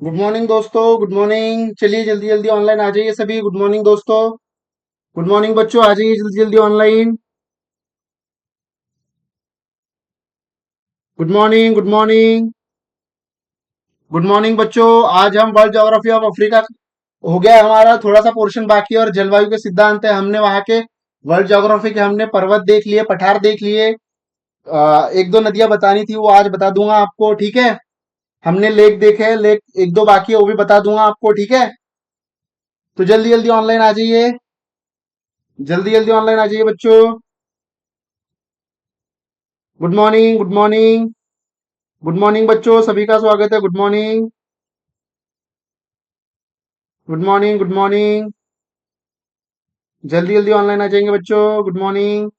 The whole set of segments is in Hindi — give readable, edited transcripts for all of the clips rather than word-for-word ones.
गुड मॉर्निंग दोस्तों, गुड मॉर्निंग। चलिए जल्दी जल्दी ऑनलाइन आ जाइए सभी। गुड मॉर्निंग दोस्तों। गुड मॉर्निंग बच्चों, आ जाइए जल्दी जल्दी online. Good morning, good morning. Good morning बच्चों। आज हम वर्ल्ड ज्योग्राफी ऑफ अफ्रीका हो गया है हमारा, थोड़ा सा पोर्शन बाकी है। और जलवायु के सिद्धांत है, हमने वहां के वर्ल्ड ज्योग्राफी के हमने पर्वत देख लिए, पठार देख लिए। एक दो नदियां बतानी थी, वो आज बता दूंगा आपको, ठीक है। हमने लेक देखे हैं, लेक एक दो बाकी है, वो भी बता दूंगा आपको, ठीक है। तो जल्दी जल्दी ऑनलाइन आ जाइए, जल्दी जल्दी ऑनलाइन आ जाइए बच्चों। Good morning, good morning. Good morning बच्चों, सभी का स्वागत है। Good morning, good morning, good morning. जल्दी जल्दी ऑनलाइन आ जाएंगे बच्चों। गुड मॉर्निंग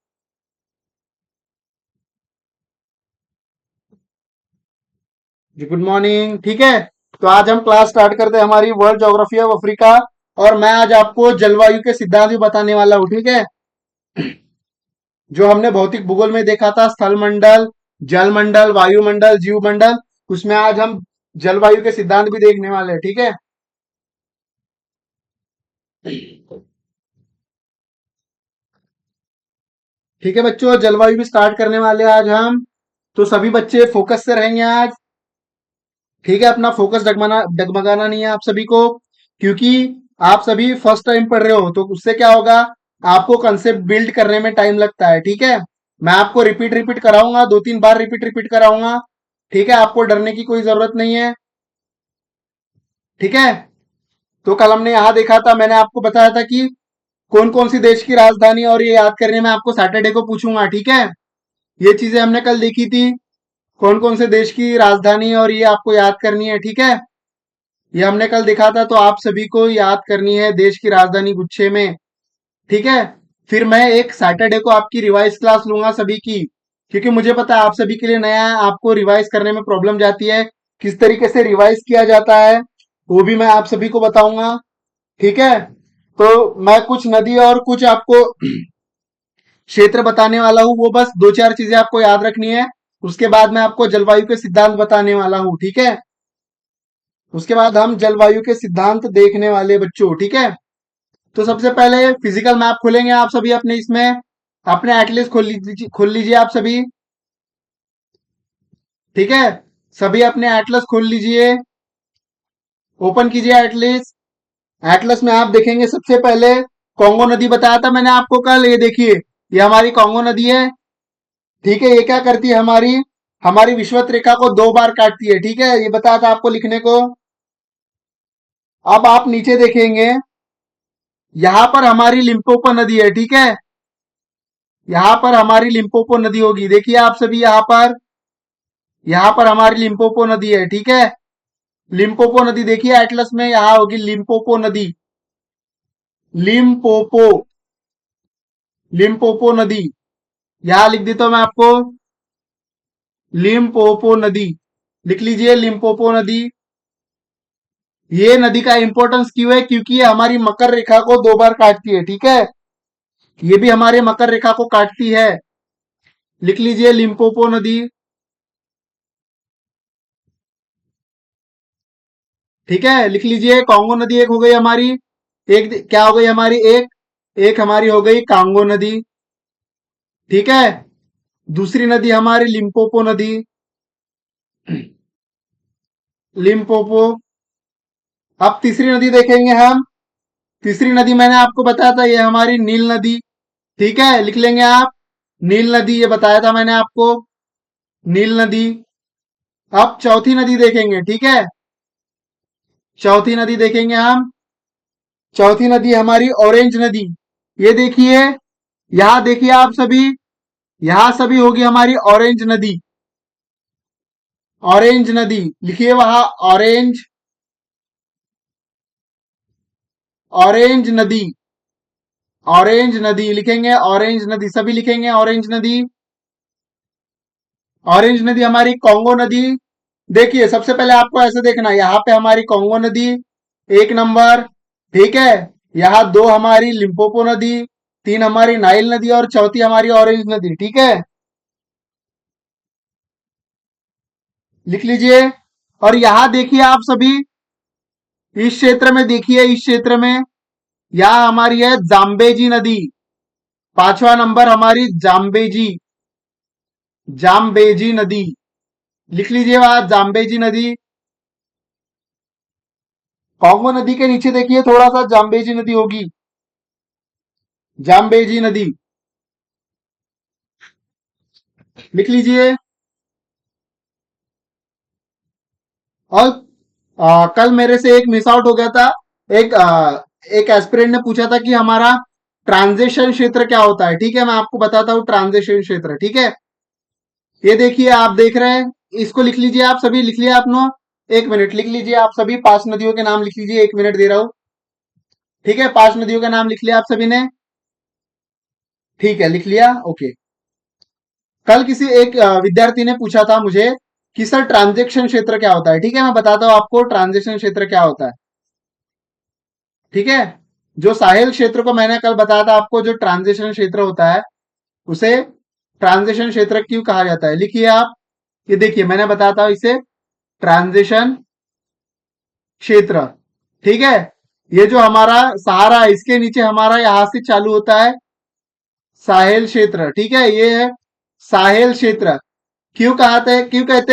जी, गुड मॉर्निंग, ठीक है। तो आज हम क्लास स्टार्ट करते हैं हमारी वर्ल्ड ज्योग्राफी ऑफ अफ्रीका। और मैं आज आपको जलवायु के सिद्धांत भी बताने वाला हूँ, ठीक है। जो हमने भौतिक भूगोल में देखा था, स्थल मंडल, जल मंडल, वायुमंडल, जीव मंडल, उसमें आज हम जलवायु के सिद्धांत भी देखने वाले हैं, ठीक है। ठीक है बच्चों, जलवायु भी स्टार्ट करने वाले हैं आज हम। तो सभी बच्चे फोकस से रहेंगे आज, ठीक है। अपना फोकस डगमगाना डगमगाना नहीं है आप सभी को, क्योंकि आप सभी फर्स्ट टाइम पढ़ रहे हो। तो उससे क्या होगा, आपको कंसेप्ट बिल्ड करने में टाइम लगता है, ठीक है। मैं आपको रिपीट रिपीट कराऊंगा, दो तीन बार रिपीट रिपीट कराऊंगा, ठीक है। आपको डरने की कोई जरूरत नहीं है, ठीक है। तो कल हमने यहां देखा था, मैंने आपको बताया था कि कौन कौन सी देश की राजधानी, और ये याद करने में आपको सैटरडे को पूछूंगा, ठीक है। ये चीजें हमने कल देखी थी, कौन कौन से देश की राजधानी, और ये आपको याद करनी है, ठीक है। ये हमने कल देखा था, तो आप सभी को याद करनी है देश की राजधानी गुच्छे में, ठीक है। फिर मैं एक सैटरडे को आपकी रिवाइज क्लास लूंगा सभी की, क्योंकि मुझे पता है आप सभी के लिए नया है, आपको रिवाइज करने में प्रॉब्लम जाती है। किस तरीके से रिवाइज किया जाता है वो भी मैं आप सभी को बताऊंगा, ठीक है। तो मैं कुछ नदी और कुछ आपको क्षेत्र बताने वाला हूँ, वो बस दो चार चीजें आपको याद रखनी है। उसके बाद मैं आपको जलवायु के सिद्धांत बताने वाला हूँ, ठीक है। उसके बाद हम जलवायु के सिद्धांत देखने वाले बच्चों, ठीक है। तो सबसे पहले फिजिकल मैप खोलेंगे आप सभी अपने इसमें, अपने एटलिस खोल लीजिए आप सभी, ठीक है। सभी अपने एटलस खोल लीजिए, ओपन कीजिए एटलिस। एटलस में आप देखेंगे सबसे पहले कांगो नदी, बताया था मैंने आपको कल, ये देखिए, ये हमारी कांगो नदी है, ठीक है। ये क्या करती है, हमारी हमारी विषुवत रेखा को दो बार काटती है, ठीक है। ये बताया था आपको लिखने को। अब आप नीचे देखेंगे, यहां पर हमारी लिम्पोपो नदी है, ठीक है। यहां पर हमारी लिम्पोपो नदी होगी, देखिए आप सभी, यहां पर हमारी लिम्पोपो नदी है, ठीक है। लिम्पोपो नदी देखिए एटलस में, यहां होगी लिम्पोपो नदी, लिम्पोपो, लिम्पोपो नदी। यहां लिख देता हूं मैं आपको, लिम्पोपो नदी, लिख लीजिए लिम्पोपो नदी। ये नदी का इंपॉर्टेंस क्यों है, क्योंकि ये हमारी मकर रेखा को दो बार काटती है, ठीक है। ये भी हमारे मकर रेखा को काटती है, लिख लीजिए लिम्पोपो नदी, ठीक है। लिख लीजिए कांगो नदी एक हो गई हमारी, क्या हो गई हमारी, एक हमारी हो गई कांगो नदी, ठीक है। दूसरी नदी हमारी लिम्पोपो नदी, लिम्पोपो। अब तीसरी नदी देखेंगे हम, तीसरी नदी मैंने आपको बताया था, ये हमारी नील नदी, ठीक है। लिख लेंगे आप नील नदी, ये बताया था मैंने आपको, नील नदी। अब चौथी नदी देखेंगे, ठीक है। चौथी नदी देखेंगे हम, चौथी नदी हमारी ऑरेंज नदी, ये देखिए, यहां देखिए आप सभी, यहां सभी होगी हमारी ऑरेंज नदी, ऑरेंज नदी लिखिए वहां, ऑरेंज, ऑरेंज नदी, ऑरेंज नदी लिखेंगे, ऑरेंज नदी सभी लिखेंगे, ऑरेंज नदी। ऑरेंज नदी हमारी कांगो नदी, देखिए सबसे पहले आपको ऐसे देखना, यहाँ पे हमारी कांगो नदी एक नंबर, ठीक है। यहाँ दो हमारी लिम्पोपो नदी, तीन हमारी नाइल नदी, और चौथी हमारी ऑरेंज नदी, ठीक है। लिख लीजिए। और यहां देखिए आप सभी, इस क्षेत्र में देखिए, इस क्षेत्र में यहाँ हमारी है जाम्बेजी नदी। पांचवा नंबर हमारी जाम्बेजी, जाम्बेजी नदी। लिख लीजिए वहां जाम्बेजी नदी। कांगो नदी के नीचे देखिए थोड़ा सा जाम्बेजी नदी होगी, जाम्बेजी नदी। लिख लीजिए। और कल मेरे से एक मिस आउट हो गया था। एक एस्पिरेंट ने पूछा था कि हमारा ट्रांजिशन क्षेत्र क्या होता है। ठीक है, मैं आपको बताता हूँ ट्रांजिशन क्षेत्र। ठीक है, ये देखिए, आप देख रहे हैं, इसको लिख लीजिए। आप सभी लिख लिया आपने? एक मिनट लिख लीजिए आप सभी, 5 नदियों के नाम लिख लीजिए। 1 मिनट दे रहा हूं। ठीक है, 5 नदियों का नाम लिख लिया आप सभी ने? ठीक है, लिख लिया। ओके। कल किसी एक विद्यार्थी ने पूछा था मुझे कि सर ट्रांजेक्शन क्षेत्र क्या होता है। ठीक है, मैं बताता हूं आपको ट्रांजेक्शन क्षेत्र क्या होता है। ठीक है, जो साहेल क्षेत्र को मैंने कल बताया था आपको, जो ट्रांजिशन क्षेत्र होता है उसे ट्रांजिशन क्षेत्र क्यों कहा जाता है। लिखिए आप। ये देखिए, मैंने बताया था इसे ट्रांजिशन क्षेत्र। ठीक है, ये जो हमारा सहारा है, इसके नीचे हमारा यहां से चालू होता है साहेल क्षेत्र। ठीक है, ये है साहेल क्षेत्र। क्यों कहते हैं?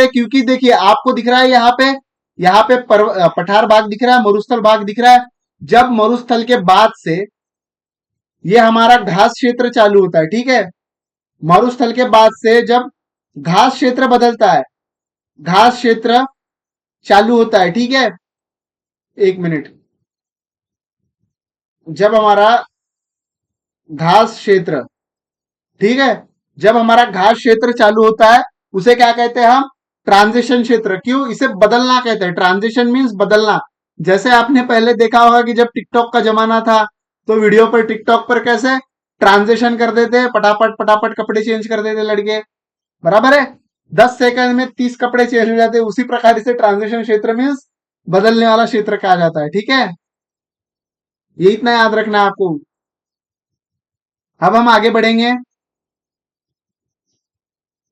क्योंकि देखिए, आपको दिख रहा है यहाँ पे पठार भाग दिख रहा है, मरुस्थल भाग दिख रहा है। जब मरुस्थल के बाद से ये हमारा घास क्षेत्र चालू होता है। ठीक है, मरुस्थल के बाद से जब घास क्षेत्र बदलता है, घास क्षेत्र चालू होता है। ठीक है, 1 मिनट। जब हमारा घास क्षेत्र, ठीक है, जब हमारा घास क्षेत्र चालू होता है, उसे क्या कहते हैं हम? ट्रांजिशन क्षेत्र। क्यों? इसे बदलना कहते हैं। ट्रांजिशन मीन्स बदलना। जैसे आपने पहले देखा होगा कि जब टिकटॉक का जमाना था, तो वीडियो पर टिकटॉक पर कैसे ट्रांजिशन कर देते, फटाफट फटाफट कपड़े चेंज कर देते लड़के, बराबर है? 10 सेकंड में 30 कपड़े चेंज हो जाते। उसी प्रकार इसे ट्रांजिशन क्षेत्र मीन्स बदलने वाला क्षेत्र कहा जाता है। ठीक है, ये इतना याद रखना है आपको। अब हम आगे बढ़ेंगे।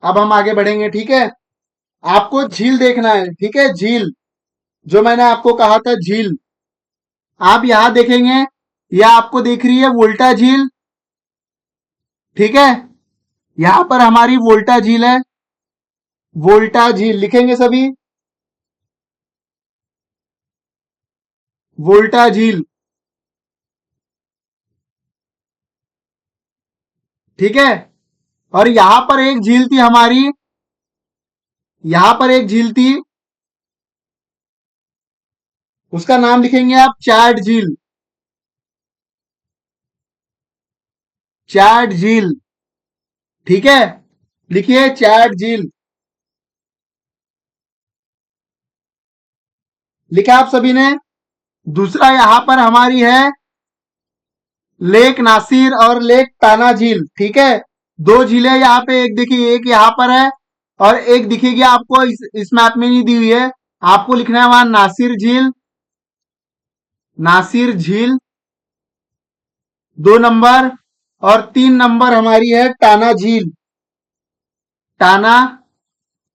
अब हम आगे बढ़ेंगे। ठीक है, आपको झील देखना है। ठीक है, झील, जो मैंने आपको कहा था झील, आप यहां देखेंगे, यह आपको दिख रही है वोल्टा झील। ठीक है, यहां पर हमारी वोल्टा झील है। वोल्टा झील लिखेंगे सभी, वोल्टा झील। ठीक है, और यहां पर एक झील थी हमारी, यहां पर एक झील थी, उसका नाम लिखेंगे आप चैड झील। चैड झील। ठीक है, लिखिए चैड झील। लिखा आप सभी ने? दूसरा यहां पर हमारी है लेक नासिर और लेक ताना झील। ठीक है, दो झीलें यहाँ पे, एक देखिए, एक यहाँ पर है और एक दिखेगी आपको इस मैप में नहीं दी हुई है। आपको लिखना है वहां नासिर झील, नासिर झील 2 नंबर। और 3 नंबर हमारी है टाना झील, टाना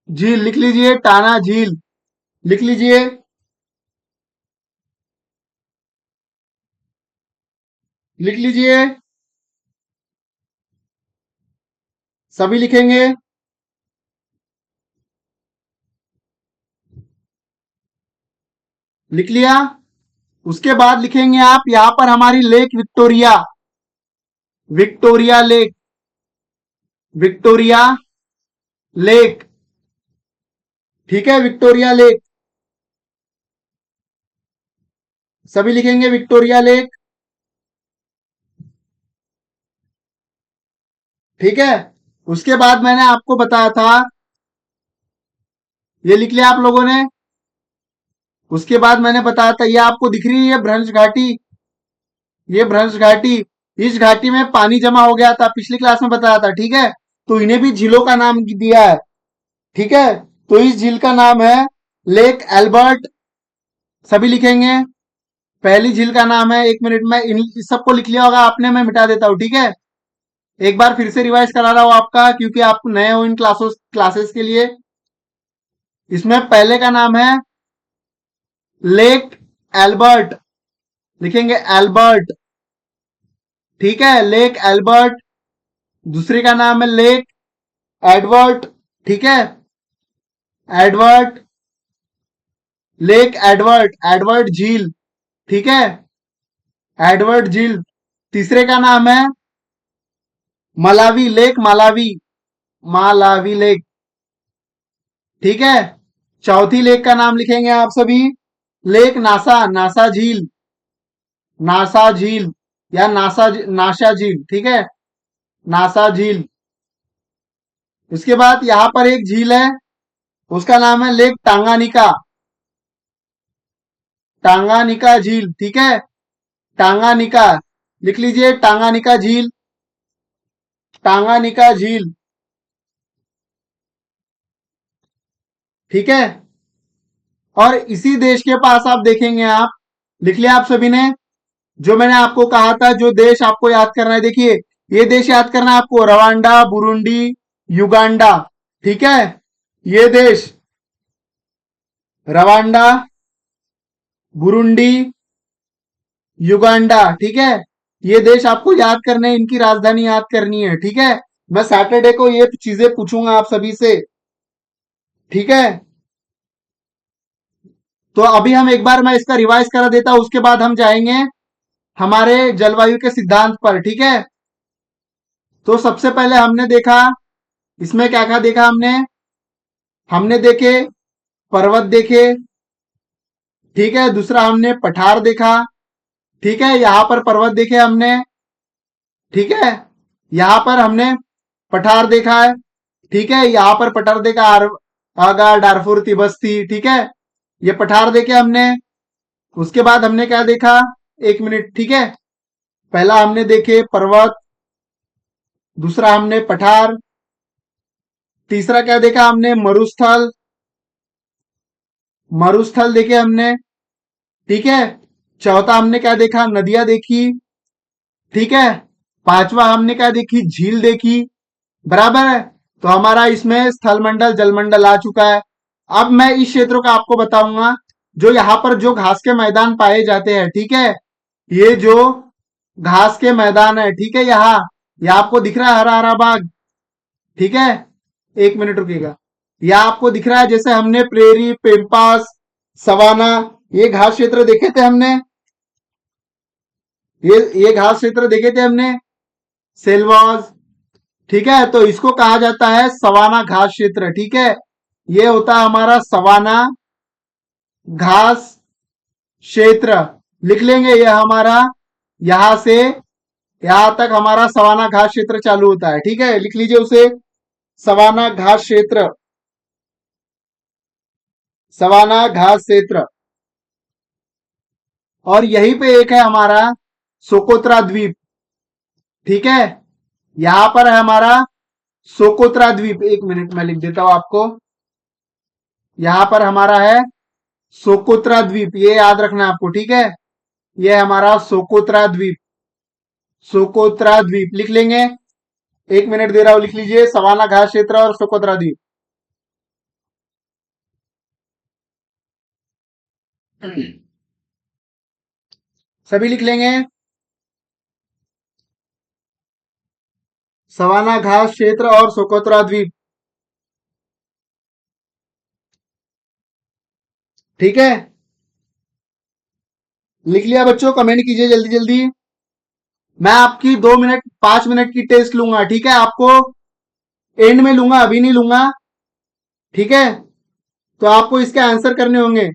झील। लिख लीजिए टाना झील, लिख लीजिए। लिख लीजिए, सभी लिखेंगे। लिख लिया? उसके बाद लिखेंगे आप यहां पर हमारी lake Victoria, Victoria lake, Victoria lake. ठीक है, विक्टोरिया लेक, सभी लिखेंगे विक्टोरिया लेक। ठीक है, उसके बाद मैंने आपको बताया था, ये लिख लिया आप लोगों ने? उसके बाद मैंने बताया था, ये आपको दिख रही है भ्रंश घाटी, ये भ्रंश घाटी। इस घाटी में पानी जमा हो गया था, पिछली क्लास में बताया था। ठीक है, तो इन्हें भी झीलों का नाम दिया है। ठीक है, तो इस झील का नाम है लेक एल्बर्ट, सभी लिखेंगे। पहली झील का नाम है, 1 मिनट में इन सबको लिख लिया होगा आपने, मैं मिटा देता हूं। ठीक है, एक बार फिर से रिवाइज करा रहा हूं आपका, क्योंकि आप नए हो इन क्लासेस के लिए। इसमें पहले का नाम है लेक एल्बर्ट, लिखेंगे एल्बर्ट। ठीक है, लेक एल्बर्ट। दूसरी का नाम है लेक एडवर्ड। ठीक है, एडवर्ड, लेक एडवर्ड, एडवर्ड झील। ठीक है, एडवर्ड झील। तीसरे का नाम है Malawi lake, Malawi, Malawi lake. ठीक है, चौथी लेक का नाम लिखेंगे आप सभी, लेक नासा, नासा झील, नासा झील या नासा झील। ठीक है, नासा झील। उसके बाद यहां पर एक झील है, उसका नाम है लेक टांगानिका, टांगानिका झील। ठीक है, टांगानिका, लिख लीजिए टांगानिका झील, टांगानिका झील। ठीक है, और इसी देश के पास आप देखेंगे, आप लिख लिया आप सभी ने, जो मैंने आपको कहा था जो देश आपको याद करना है, देखिए ये देश याद करना है आपको, रवांडा, बुरुंडी, युगांडा। ठीक है, ये देश रवांडा, बुरुंडी, युगांडा। ठीक है, ये देश आपको याद करने हैं, इनकी राजधानी याद करनी है। ठीक है, मैं सैटरडे को ये चीजें पूछूंगा आप सभी से। ठीक है, तो अभी हम एक बार मैं इसका रिवाइज करा देता हूं, उसके बाद हम जाएंगे हमारे जलवायु के सिद्धांत पर। ठीक है, तो सबसे पहले हमने देखा, इसमें क्या क्या देखा हमने, हमने देखे पर्वत देखे। ठीक है, दूसरा हमने पठार देखा। ठीक है, यहां पर पर्वत देखे हमने। ठीक है, यहां पर हमने पठार देखा है। ठीक है, यहां पर पठार देखा, आगा, डारफुर, तिबस्ती। ठीक है, ये पठार देखे हमने। उसके बाद हमने क्या देखा, एक मिनट। ठीक है, पहला हमने देखे पर्वत, दूसरा हमने पठार, तीसरा क्या देखा हमने, मरुस्थल, मरुस्थल देखे हमने। ठीक है, चौथा हमने क्या देखा, नदियां देखी। ठीक है, पांचवा हमने क्या देखी, झील देखी। बराबर है, तो हमारा इसमें स्थल मंडल जल मंडल आ चुका है। अब मैं इस क्षेत्रों का आपको बताऊंगा, जो यहाँ पर जो घास के मैदान पाए जाते हैं। ठीक है, ये जो घास के मैदान है, ठीक है, यहाँ आपको दिख रहा है हरा हरा बाग। ठीक है, एक मिनट रुकिएगा, यह आपको दिख रहा है, जैसे हमने प्रेरी, पेम्पास, सवाना, ये घास क्षेत्र देखे थे हमने, ये घास क्षेत्र देखे थे हमने, सेलवाज। ठीक है, तो इसको कहा जाता है सवाना घास क्षेत्र। ठीक है, ये होता है हमारा सवाना घास क्षेत्र। लिख लेंगे, ये हमारा यहां से यहां तक हमारा सवाना घास क्षेत्र चालू होता है। ठीक है, लिख लीजिए उसे, सवाना घास क्षेत्र, सवाना घास क्षेत्र। और यहीं पे एक है हमारा सोकोत्रा द्वीप। ठीक है, यहां पर है हमारा सोकोत्रा द्वीप। एक मिनट में लिख देता हूं आपको, यहां पर हमारा है सोकोत्रा द्वीप, ये याद रखना है आपको। ठीक है, ये हमारा सोकोत्रा द्वीप, सोकोत्रा द्वीप लिख लेंगे। एक मिनट दे रहा हूं, लिख लीजिए सवाना घास क्षेत्र और सोकोत्रा द्वीप। सभी लिख लेंगे, सवाना घास क्षेत्र और सोकोत्रा द्वीप। ठीक है, लिख लिया बच्चों, कमेंट कीजिए जल्दी जल्दी। मैं आपकी 2 मिनट 5 मिनट की टेस्ट लूंगा। ठीक है, आपको एंड में लूंगा, अभी नहीं लूंगा। ठीक है, तो आपको इसके आंसर करने होंगे।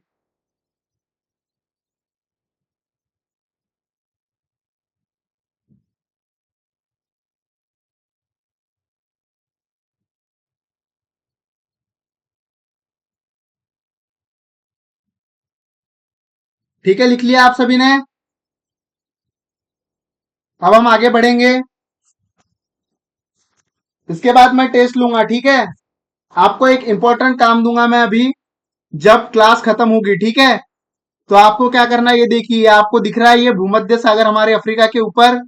ठीक है, लिख लिया आप सभी ने। अब हम आगे बढ़ेंगे, इसके बाद मैं टेस्ट लूंगा। ठीक है, आपको एक इंपॉर्टेंट काम दूंगा मैं अभी, जब क्लास खत्म होगी। ठीक है, तो आपको क्या करना है, ये देखिए, आपको दिख रहा है ये भूमध्य सागर हमारे अफ्रीका के ऊपर,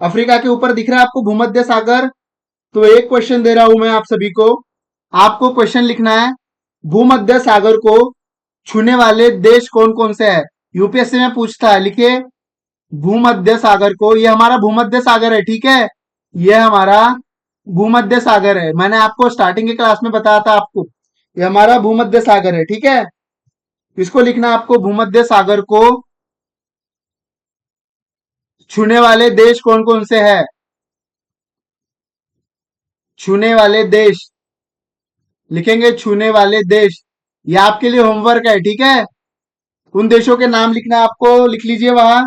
अफ्रीका के ऊपर दिख रहा है आपको भूमध्य सागर। तो एक क्वेश्चन दे रहा हूं मैं आप सभी को, आपको क्वेश्चन लिखना है, भूमध्य सागर को छूने वाले देश कौन कौन से है? यूपीएससी में पूछता है, लिखिए भूमध्य सागर को, ये हमारा भूमध्य सागर है, ठीक है, ये हमारा भूमध्य सागर है। मैंने आपको स्टार्टिंग की क्लास में बताया था आपको, ये हमारा भूमध्य सागर है, ठीक है। इसको लिखना है आपको, भूमध्य सागर को छूने वाले देश कौन कौन से है? छूने वाले देश लिखेंगे, छूने वाले देश। ये आपके लिए होमवर्क है, ठीक है। उन देशों के नाम लिखना है आपको, लिख लीजिए वहां,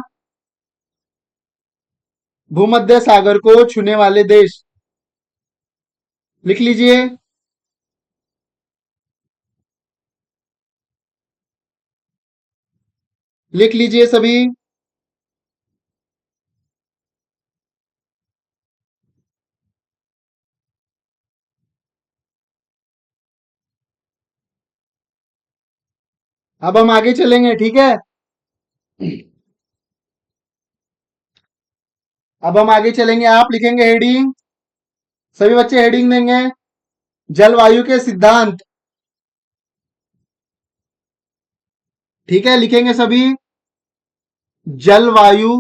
भूमध्य सागर को छूने वाले देश लिख लीजिए। लिख लीजिए सभी। अब हम आगे चलेंगे, ठीक है। अब हम आगे चलेंगे, आप लिखेंगे हेडिंग, सभी बच्चे हेडिंग देंगे, जलवायु के सिद्धांत, ठीक है, लिखेंगे सभी जलवायु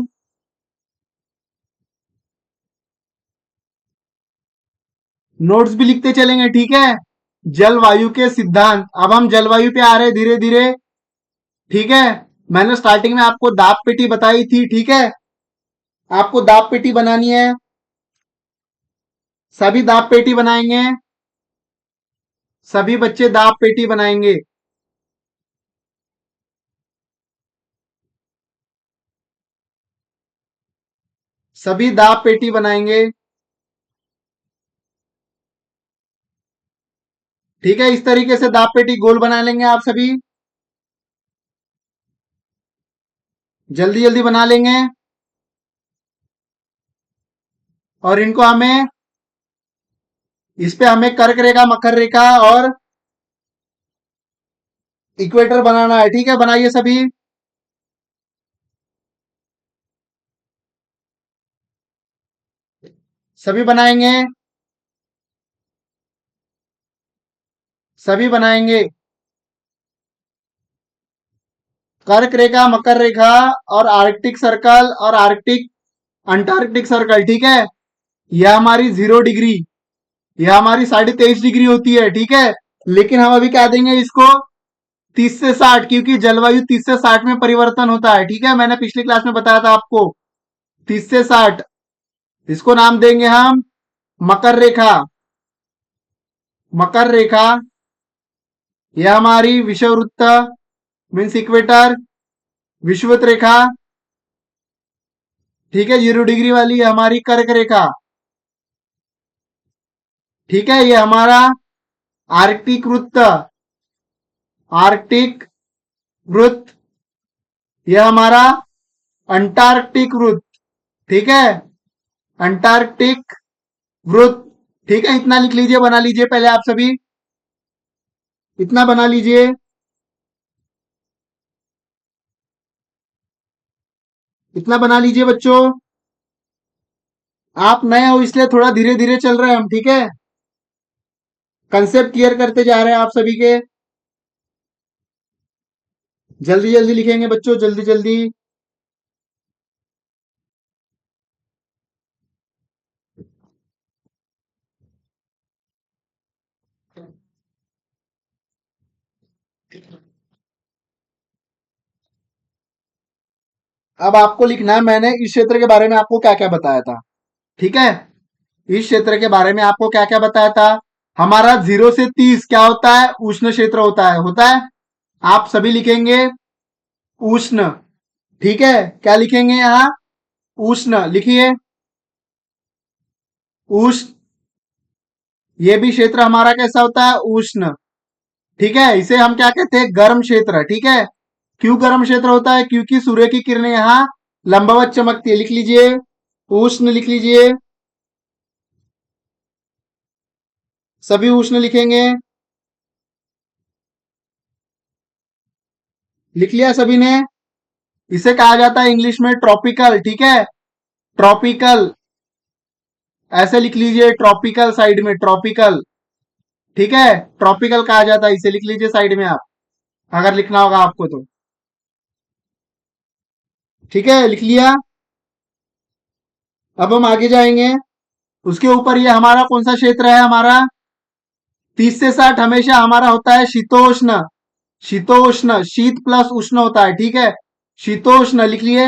नोट्स भी लिखते चलेंगे, ठीक है। जलवायु के सिद्धांत, अब हम जलवायु पे आ रहे धीरे धीरे, ठीक है। मैंने स्टार्टिंग में आपको दाब पेटी बताई थी, ठीक है। आपको दाब पेटी बनानी है, सभी दाब पेटी बनाएंगे, सभी बच्चे दाब पेटी बनाएंगे, सभी दाब पेटी बनाएंगे, ठीक है। इस तरीके से दाब पेटी गोल बना लेंगे आप सभी, जल्दी जल्दी बना लेंगे। और इनको हमें, इस पे हमें कर्क रेखा, मकर रेखा और इक्वेटर बनाना है, ठीक है। बनाइए सभी, सभी बनाएंगे, सभी बनाएंगे, कर्क रेखा, मकर रेखा और आर्कटिक सर्कल और आर्कटिक अंटार्कटिक सर्कल, ठीक है। यह हमारी 0 डिग्री, यह हमारी 23.5 डिग्री होती है, ठीक है। लेकिन हम अभी क्या देंगे इसको, 30 से 60, क्योंकि जलवायु 30 से 60 में परिवर्तन होता है, ठीक है। मैंने पिछली क्लास में बताया था आपको, 30 से 60, इसको नाम देंगे हम मकर रेखा। मकर रेखा, यह हमारी विषुववृत्त मीन्स इक्वेटर, विषुवत रेखा, ठीक है, 0 डिग्री वाली हमारी कर्क रेखा, ठीक है। ये हमारा आर्कटिक वृत्त, आर्कटिक वृत्त, यह हमारा अंटार्कटिक वृत्त, ठीक है, अंटार्कटिक वृत्त, ठीक है। इतना लिख लीजिए, बना लीजिए पहले आप सभी, इतना बना लीजिए। इतना बना लीजिए बच्चों, आप नए हो इसलिए थोड़ा धीरे धीरे चल रहे हैं हम, ठीक है। कंसेप्ट क्लियर करते जा रहे हैं आप सभी के, जल्दी जल्दी लिखेंगे बच्चों, जल्दी जल्दी। अब आपको लिखना है मैंने इस क्षेत्र के बारे में आपको क्या क्या बताया था, ठीक है। इस क्षेत्र के बारे में आपको क्या क्या बताया था, हमारा 0 से 30 क्या होता है, उष्ण क्षेत्र होता है। आप सभी लिखेंगे उष्ण, ठीक है। क्या लिखेंगे यहाँ, उष्ण लिखिए, उष्ण, ये भी क्षेत्र हमारा कैसा होता है, उष्ण, ठीक है। इसे हम क्या कहते हैं, गर्म क्षेत्र, ठीक है। क्यों गर्म क्षेत्र होता है, क्योंकि सूर्य की किरणें यहाँ लंबवत चमकती है, लिख लीजिए, उष्ण लिख लीजिए, सभी उष्ण लिखेंगे, लिख लिया सभी ने। इसे कहा जाता है इंग्लिश में ट्रॉपिकल, ठीक है, ट्रॉपिकल, ऐसे लिख लीजिए, ट्रॉपिकल साइड में, ट्रॉपिकल, ठीक है, ट्रॉपिकल कहा जाता है इसे, लिख लीजिए साइड में आप। अगर लिखना होगा आपको तो। ठीक है, लिख लिया। अब हम आगे जाएंगे। उसके ऊपर ये हमारा कौन सा क्षेत्र है? हमारा 30 से 60 हमेशा हमारा होता है शीतोष्ण। शीतोष्ण, शीत प्लस उष्ण होता है, ठीक है। शीतोष्ण लिख लिए।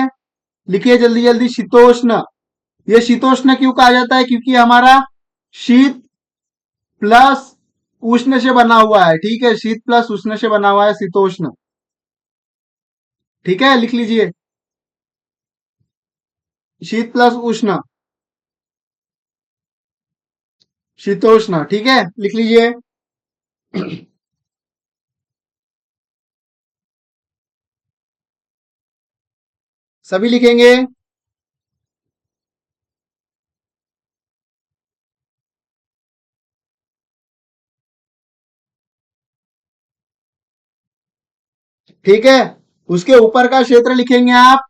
लिखिए जल्दी जल्दी, शीतोष्ण। ये शीतोष्ण क्यों कहा जाता है? क्योंकि हमारा शीत प्लस उष्ण से बना हुआ है, ठीक है। शीत प्लस उष्ण से बना हुआ है शीतोष्ण। ठीक है, लिख लीजिए। शीत प्लस उष्ण, शीतोष्ण। ठीक है, लिख लीजिए। सभी लिखेंगे। ठीक है, उसके ऊपर का क्षेत्र लिखेंगे आप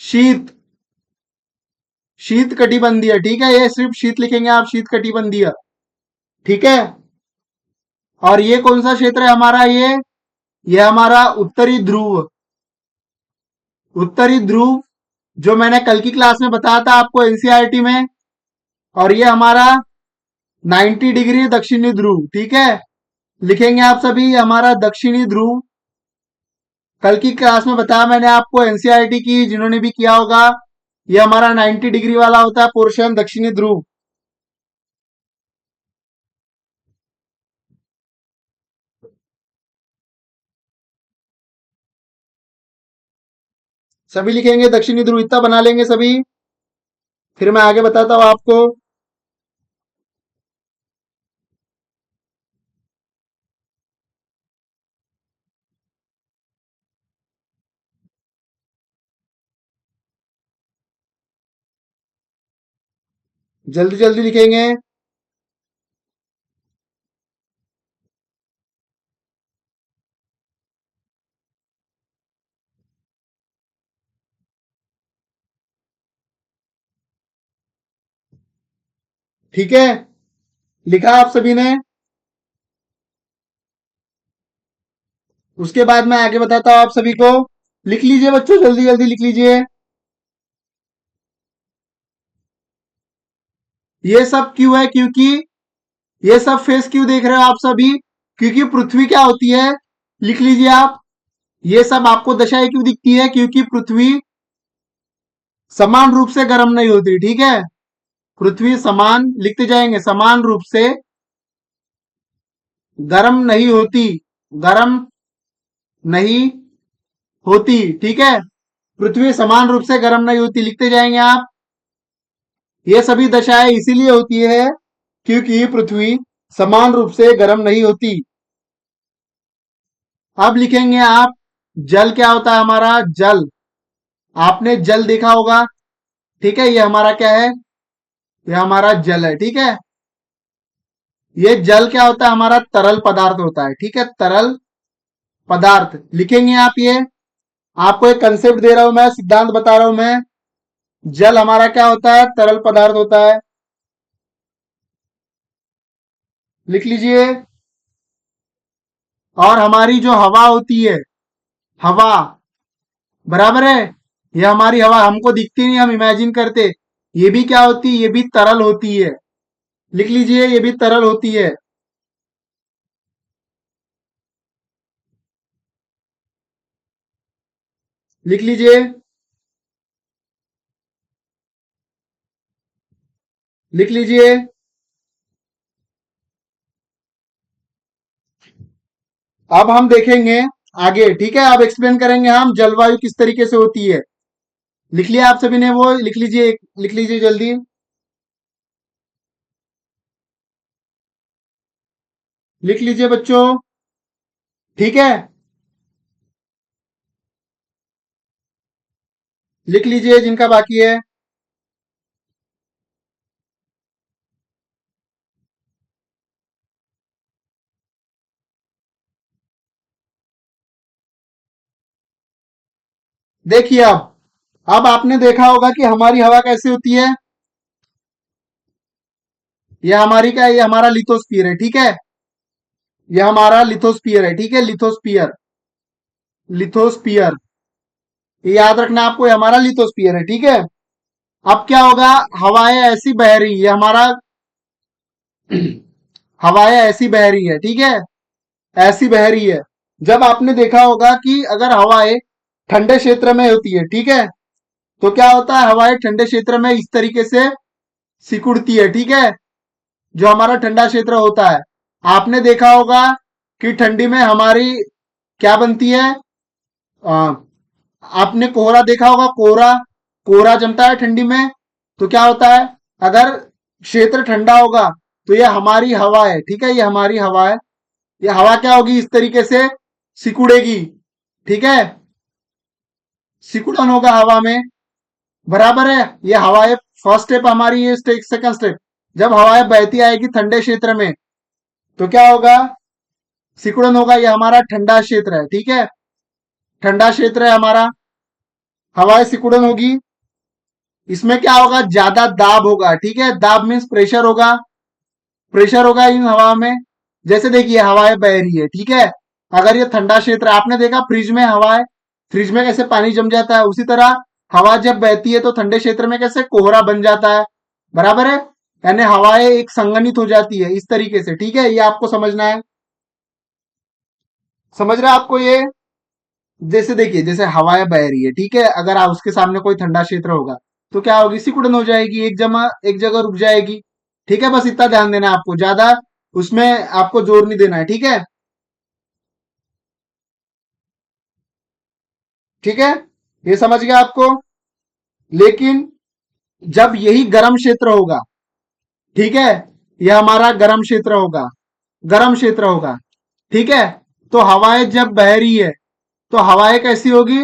शीत। शीत कटिबंधीय, ठीक है। ये सिर्फ शीत लिखेंगे आप, शीत कटिबंधीय। ठीक है। और ये कौन सा क्षेत्र है हमारा? ये हमारा उत्तरी ध्रुव। उत्तरी ध्रुव, जो मैंने कल की क्लास में बताया था आपको एनसीईआरटी में। और ये हमारा 90 डिग्री दक्षिणी ध्रुव, ठीक है। लिखेंगे आप सभी हमारा दक्षिणी ध्रुव। कल की क्लास में बताया मैंने आपको एनसीईआरटी की, जिन्होंने भी किया होगा। ये हमारा 90 डिग्री वाला होता है पोर्शन, दक्षिणी ध्रुव। सभी लिखेंगे दक्षिणी ध्रुव, इतना बना लेंगे सभी। फिर मैं आगे बताता हूं आपको। जल्दी जल्दी लिखेंगे। ठीक है, लिखा आप सभी ने। उसके बाद मैं आगे बताता हूं आप सभी को। लिख लीजिए बच्चों, जल्दी जल्दी लिख लीजिए। ये सब क्यों है? क्योंकि ये सब फेस क्यों देख रहे हो आप सभी? क्योंकि पृथ्वी क्या होती है? लिख लीजिए आप। ये सब आपको दशाएं क्यों दिखती है? क्योंकि पृथ्वी समान रूप से गर्म नहीं होती, ठीक है। पृथ्वी समान, लिखते जाएंगे, समान रूप से गर्म नहीं होती। गर्म नहीं होती, ठीक है। पृथ्वी समान रूप से गर्म नहीं होती, लिखते जाएंगे आप। ये सभी दशाएं इसीलिए होती है क्योंकि पृथ्वी समान रूप से गर्म नहीं होती। अब लिखेंगे आप जल क्या होता है हमारा? जल। आपने जल देखा होगा, ठीक है। ये हमारा क्या है? ये हमारा जल है, ठीक है। ये जल क्या होता है? हमारा तरल पदार्थ होता है, ठीक है। तरल पदार्थ लिखेंगे आप। ये आपको एक कंसेप्ट दे रहा हूं मैं, सिद्धांत बता रहा हूं मैं। जल हमारा क्या होता है? तरल पदार्थ होता है। लिख लीजिए। और हमारी जो हवा होती है, हवा, बराबर है। ये हमारी हवा हमको दिखती नहीं, हम इमेजिन करते। ये भी क्या होती है? ये भी तरल होती है। लिख लीजिए, ये भी तरल होती है। लिख लीजिए। लिख लीजिए। अब हम देखेंगे आगे, ठीक है। अब एक्सप्लेन करेंगे हम जलवायु किस तरीके से होती है। लिख लिया आप सभी ने? वो लिख लीजिए, लिख लीजिए जल्दी। लिख लीजिए बच्चों। ठीक है, लिख लीजिए जिनका बाकी है। देखिए अब आपने देखा होगा कि हमारी हवा कैसे होती है। ये हमारी क्या है? ये हमारा लिथोस्फीयर है, ठीक है। ये हमारा लिथोस्फीयर है, ठीक है, लिथोस्फीयर। लिथोस्फियर। ये याद रखना आपको, ये हमारा लिथोस्फियर है, ठीक है। अब क्या होगा, हवाएं ऐसी बह रही है हमारा, हवाएं ऐसी बह रही है, ठीक है, ऐसी बह रही है। जब आपने देखा होगा कि अगर हवाएं ठंडे क्षेत्र में होती है, ठीक है, तो क्या होता है, हवाएं ठंडे क्षेत्र में इस तरीके से सिकुड़ती है, ठीक है, जो हमारा ठंडा क्षेत्र होता है। आपने देखा होगा कि ठंडी में हमारी क्या बनती है, आ, आपने कोहरा देखा होगा, कोहरा, कोहरा जमता है ठंडी में। तो क्या होता है, अगर क्षेत्र ठंडा होगा तो ये हमारी हवा है, ठीक है, ये हमारी हवा है। ये हवा क्या होगी, इस तरीके से सिकुड़ेगी, ठीक है, सिकुड़न होगा हवा में, बराबर है। ये हवाएं, फर्स्ट स्टेप हमारी, ये स्टेप सेकंड स्टेप। जब हवाएं बहती आएगी ठंडे क्षेत्र में तो क्या होगा, सिकुड़न होगा, ये हमारा ठंडा क्षेत्र है, ठीक है, ठंडा क्षेत्र है हमारा, हवाएं सिकुड़न होगी। इसमें क्या होगा, ज्यादा दाब होगा, ठीक है, दाब मीन्स प्रेशर होगा, प्रेशर होगा इन हवा में। जैसे देखिए हवाएं बह रही है, ठीक है, अगर ये ठंडा क्षेत्र, आपने देखा फ्रिज में हवा है, फ्रिज में कैसे पानी जम जाता है, उसी तरह हवा जब बहती है तो ठंडे क्षेत्र में कैसे कोहरा बन जाता है, बराबर है, यानी हवाएं एक संगनित हो जाती है इस तरीके से, ठीक है, ये आपको समझना है। समझ रहे हैं आपको ये, जैसे देखिए, जैसे हवाएं बह रही है, ठीक है, अगर आप उसके सामने कोई ठंडा क्षेत्र होगा तो क्या होगी, सिकुड़न हो जाएगी, एक जगह रुक जाएगी, ठीक है, बस इतना ध्यान देना है आपको, ज्यादा उसमें आपको जोर नहीं देना है, ठीक है, ठीक है, ये समझ गया आपको। लेकिन जब यही गर्म क्षेत्र होगा, ठीक है, यह हमारा गर्म क्षेत्र होगा, गर्म क्षेत्र होगा, ठीक है, तो हवाएं जब बह रही है तो हवाएं कैसी होगी,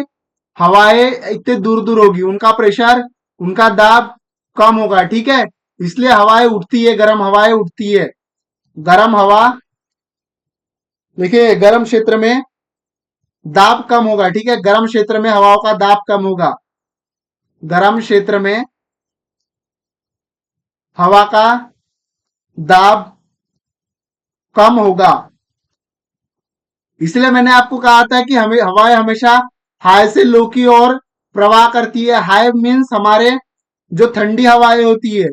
हवाएं इतने दूर दूर होगी, उनका प्रेशर, उनका दाब कम होगा, ठीक है, इसलिए हवाएं उठती है, गर्म हवाएं उठती है, गर्म हवा। देखिए गर्म क्षेत्र में दाब कम होगा, ठीक है, गर्म क्षेत्र में हवाओं का दाब कम होगा, गर्म क्षेत्र में हवा का दाब कम होगा। इसलिए मैंने आपको कहा था कि हमें हवाएं हमेशा हाई से लो की ओर प्रवाह करती है। हाई मीन्स हमारे जो ठंडी हवाएं होती है,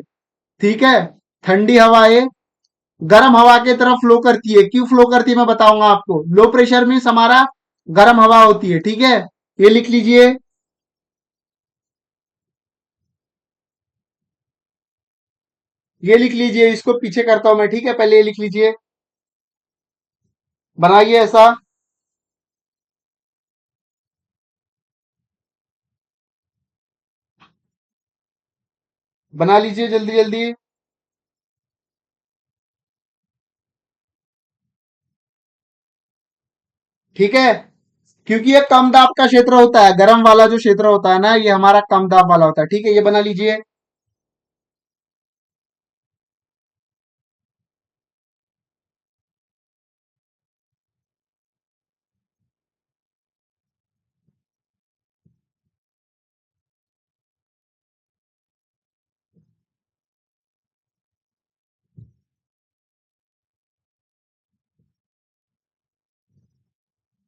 ठीक है, ठंडी हवाएं गर्म हवा की तरफ फ्लो करती है। क्यों फ्लो करती है मैं बताऊंगा आपको। लो प्रेशर मीन्स हमारा गर्म हवा होती है, ठीक है, ये लिख लीजिए, ये लिख लीजिए, इसको पीछे करता हूं मैं, ठीक है, पहले ये लिख लीजिए, बनाइए ऐसा, बना लीजिए जल्दी जल्दी, ठीक है, क्योंकि ये कम दाब का क्षेत्र होता है, गर्म वाला जो क्षेत्र होता है ना, ये हमारा कम दाब वाला होता है, ठीक है, ये बना लीजिए।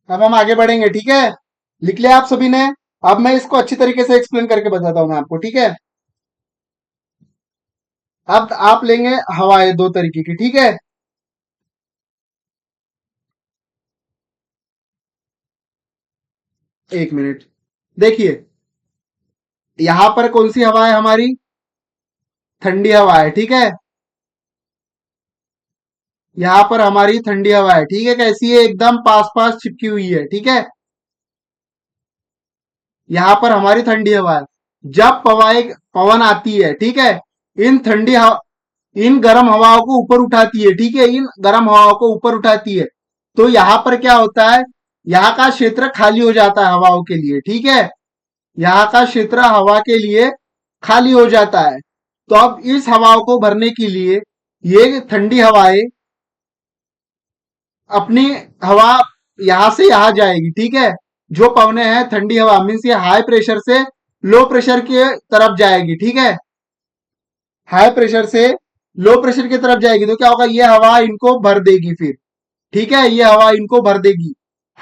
अब हम आगे बढ़ेंगे, ठीक है, लिख लिया आप सभी ने। अब मैं इसको अच्छी तरीके से एक्सप्लेन करके बताता हूं मैं आपको, ठीक है। अब आप लेंगे हवाएं दो तरीके की, ठीक है, एक मिनट, देखिए यहां पर कौन सी हवा है हमारी, ठंडी हवा है, ठीक है, यहां पर हमारी ठंडी हवा है, ठीक है, कैसी है, एकदम पास पास चिपकी हुई है, ठीक है, यहां पर हमारी ठंडी हवा है। जब पवन आती है, ठीक है, इन ठंडी हवा, इन गर्म हवाओं को ऊपर उठाती है, ठीक है, इन गर्म हवाओं को ऊपर उठाती है, तो यहां पर क्या होता है, यहाँ का क्षेत्र खाली हो जाता है हवाओं के लिए, ठीक है, यहाँ का क्षेत्र हवा के लिए खाली हो जाता है। तो अब इस हवाओं को भरने के लिए ये ठंडी हवाएं अपनी हवा यहां से यहां जाएगी, ठीक है, जो पवने हैं ठंडी हवा मीन्स ये हाई प्रेशर से लो प्रेशर के तरफ जाएगी, ठीक है, हाई प्रेशर से लो प्रेशर की तरफ जाएगी, तो क्या होगा, ये हवा इनको भर देगी फिर, ठीक है, ये हवा इनको भर देगी,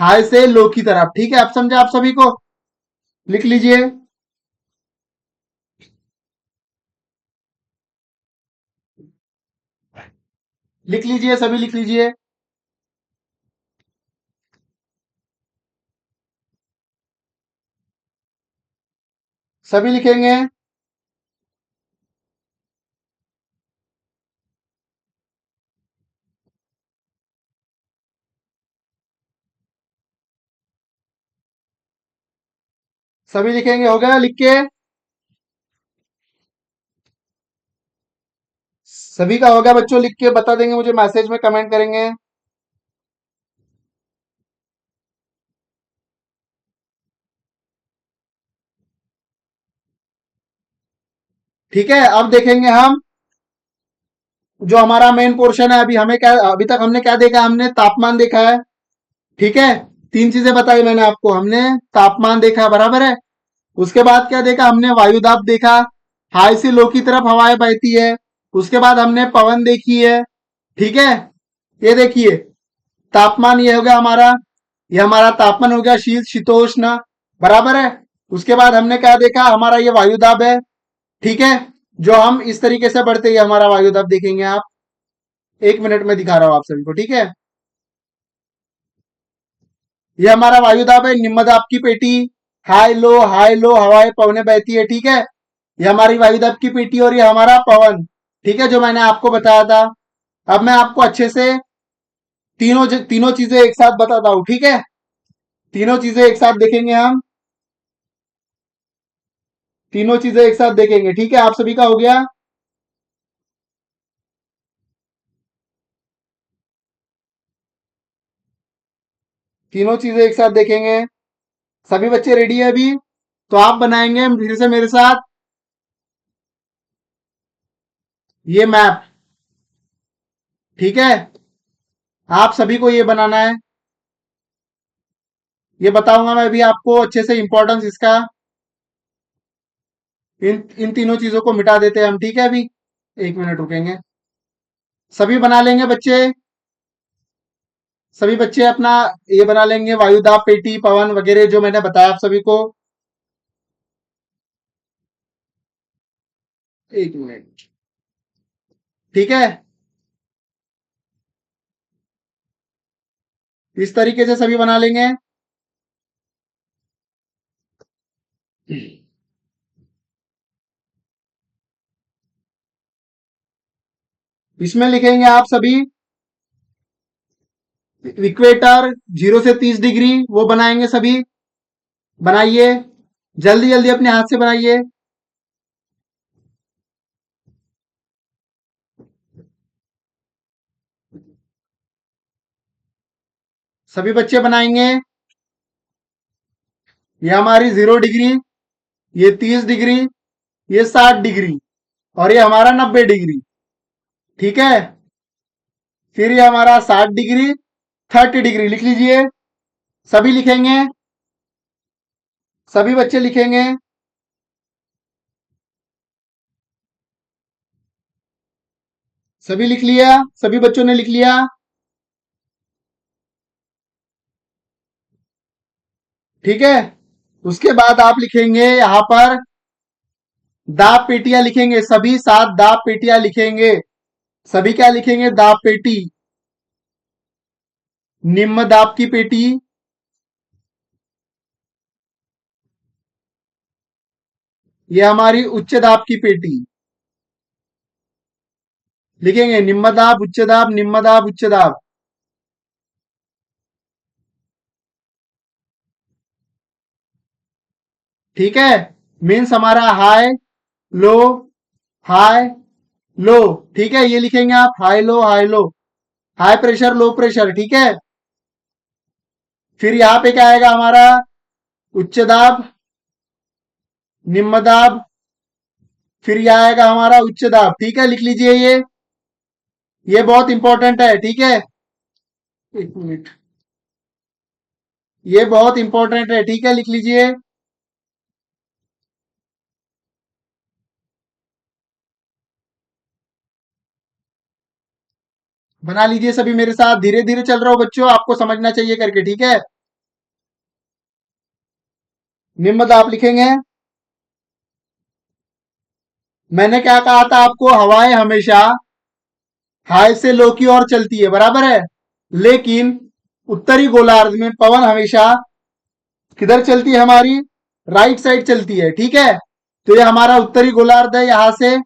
हाई से लो की तरफ। ठीक है, अब समझे आप सभी को? लिख लीजिए। लिख लीजिए, सभी लिख लीजिए। सभी लिखेंगे। सभी लिखेंगे, हो गया लिख के? सभी का हो गया बच्चों? लिख के बता देंगे मुझे, मैसेज में कमेंट करेंगे। ठीक है, अब देखेंगे हम जो हमारा मेन पोर्शन है। अभी हमें क्या, अभी तक हमने क्या देखा? हमने तापमान देखा है। ठीक है, तीन चीजें बताई मैंने आपको। हमने तापमान देखा, बराबर है। उसके बाद क्या देखा? हमने वायुदाब देखा, हाई से लो की तरफ हवाएं बहती है। उसके बाद हमने पवन देखी है। ठीक है, ये देखिए, तापमान ये हो गया हमारा, ये हमारा तापमान हो गया, शीत शीतोष्ण, बराबर है। उसके बाद हमने क्या देखा? हमारा ये वायुदाब है। ठीक है, जो हम इस तरीके से बढ़ते ही हमारा वायुदाब देखेंगे आप। एक मिनट में दिखा रहा हूं आप सभी को। ठीक है, ये हमारा वायुदाब है, निम्न दाब की पेटी। हाई लो हवाएं पवने बहती है। ठीक है, ये हमारी वायुदाब की पेटी और ये हमारा पवन। ठीक है, जो मैंने आपको बताया था। अब मैं आपको अच्छे से तीनों चीजें एक साथ बताता हूं। ठीक है, तीनों चीजें एक साथ देखेंगे हम। तीनों चीजें एक साथ देखेंगे। ठीक है, आप सभी का हो गया? तीनों चीजें एक साथ देखेंगे। सभी बच्चे रेडी है अभी? तो आप बनाएंगे फिर से मेरे साथ ये मैप। ठीक है, आप सभी को ये बनाना है। ये बताऊंगा मैं अभी आपको अच्छे से इंपॉर्टेंस इसका। इन इन तीनों चीजों को मिटा देते हैं हम। ठीक है, अभी एक मिनट रुकेंगे। सभी बना लेंगे बच्चे? सभी बच्चे अपना ये बना लेंगे, वायुदाब पेटी पवन वगैरह जो मैंने बताया आप सभी को। एक मिनट। ठीक है, इस तरीके से सभी बना लेंगे। इसमें लिखेंगे आप सभी इक्वेटर 0 से 30 डिग्री, वो बनाएंगे सभी। बनाइए, जल्दी जल्दी अपने हाथ से बनाइए। सभी बच्चे बनाएंगे। ये हमारी 0 डिग्री, ये 30 डिग्री, ये 60 डिग्री और ये हमारा 90 डिग्री। ठीक है, फिर ये हमारा 60 डिग्री, 30 डिग्री लिख लीजिए। सभी लिखेंगे, सभी बच्चे लिखेंगे। सभी लिख लिया? सभी बच्चों ने लिख लिया? ठीक है, उसके बाद आप लिखेंगे यहां पर दाब पेटियां लिखेंगे। सभी 7 दाब पेटियां लिखेंगे। सभी क्या लिखेंगे? दाब पेटी। निम्न दाब की पेटी, ये हमारी उच्च दाब की पेटी। लिखेंगे निम्न दाब उच्च दाब, निम्न दाब उच्च दाब। ठीक है, मीन्स हमारा हाई लो, हाई लो। ठीक है, ये लिखेंगे आप, high low high low, high pressure low pressure. ठीक है, फिर यहां पे क्या आएगा हमारा? उच्च दाब, निम्न दाब, फिर यह आएगा हमारा उच्च दाब। ठीक है, लिख लीजिए ये बहुत इंपॉर्टेंट है। ठीक है, एक मिनट, ये बहुत इंपॉर्टेंट है। ठीक है, लिख लीजिए। बना लीजिए सभी मेरे साथ। धीरे धीरे चल रहा हो बच्चों, आपको समझना चाहिए करके। ठीक है, निम्न आप लिखेंगे। मैंने क्या कहा था आपको, हवाएं हमेशा हाई से लो की ओर चलती है, बराबर है। लेकिन उत्तरी गोलार्ध में पवन हमेशा किधर चलती है हमारी, राइट साइड चलती है, ठीक है। तो ये हमारा उत्तरी गोलार्ध है, यहां से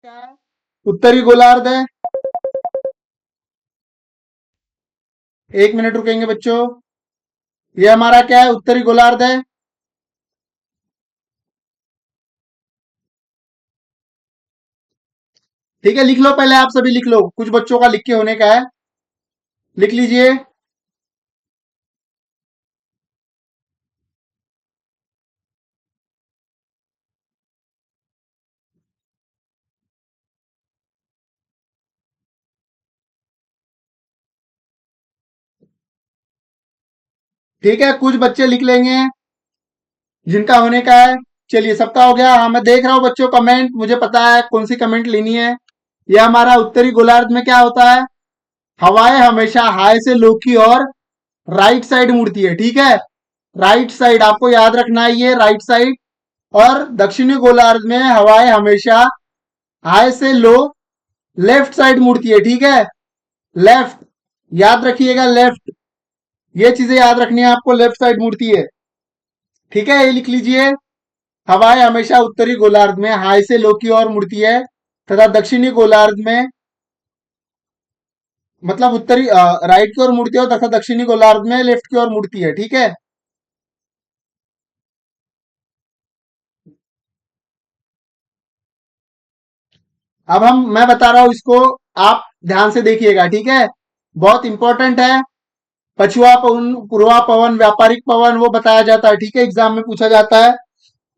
क्या है, उत्तरी गोलार्ध है। एक मिनट रुकेंगे बच्चों, ये हमारा क्या है, उत्तरी गोलार्ध है। ठीक है, लिख लो पहले, आप सभी लिख लो, कुछ बच्चों का लिख के होने का है, लिख लीजिए। ठीक है, कुछ बच्चे लिख लेंगे जिनका होने का है। चलिए, सबका हो गया। हाँ, मैं देख रहा हूँ बच्चों कमेंट, मुझे पता है कौन सी कमेंट लेनी है। ये हमारा उत्तरी गोलार्ध में क्या होता है, हवाएं हमेशा हाई से लो की ओर राइट साइड मुड़ती है, ठीक है। राइट साइड आपको याद रखना है, ये राइट साइड। और दक्षिणी गोलार्ध में हवाएं हमेशा हाई से लो लेफ्ट साइड मुड़ती है, ठीक है। लेफ्ट, याद रखिएगा, लेफ्ट। ये चीजें याद रखनी है आपको, लेफ्ट साइड मुड़ती है, ठीक है, ये लिख लीजिए। हवाएं हमेशा उत्तरी गोलार्ध में हाई से लो की ओर मुड़ती है, तथा दक्षिणी गोलार्ध में, मतलब उत्तरी राइट की ओर मुड़ती है, तथा दक्षिणी गोलार्ध में लेफ्ट की ओर मुड़ती है, ठीक है। अब मैं बता रहा हूं इसको, आप ध्यान से देखिएगा, ठीक है, बहुत इंपॉर्टेंट है। पछुआ पवन, पूर्वा पवन, व्यापारिक पवन, वो बताया जाता है, ठीक है, एग्जाम में पूछा जाता है।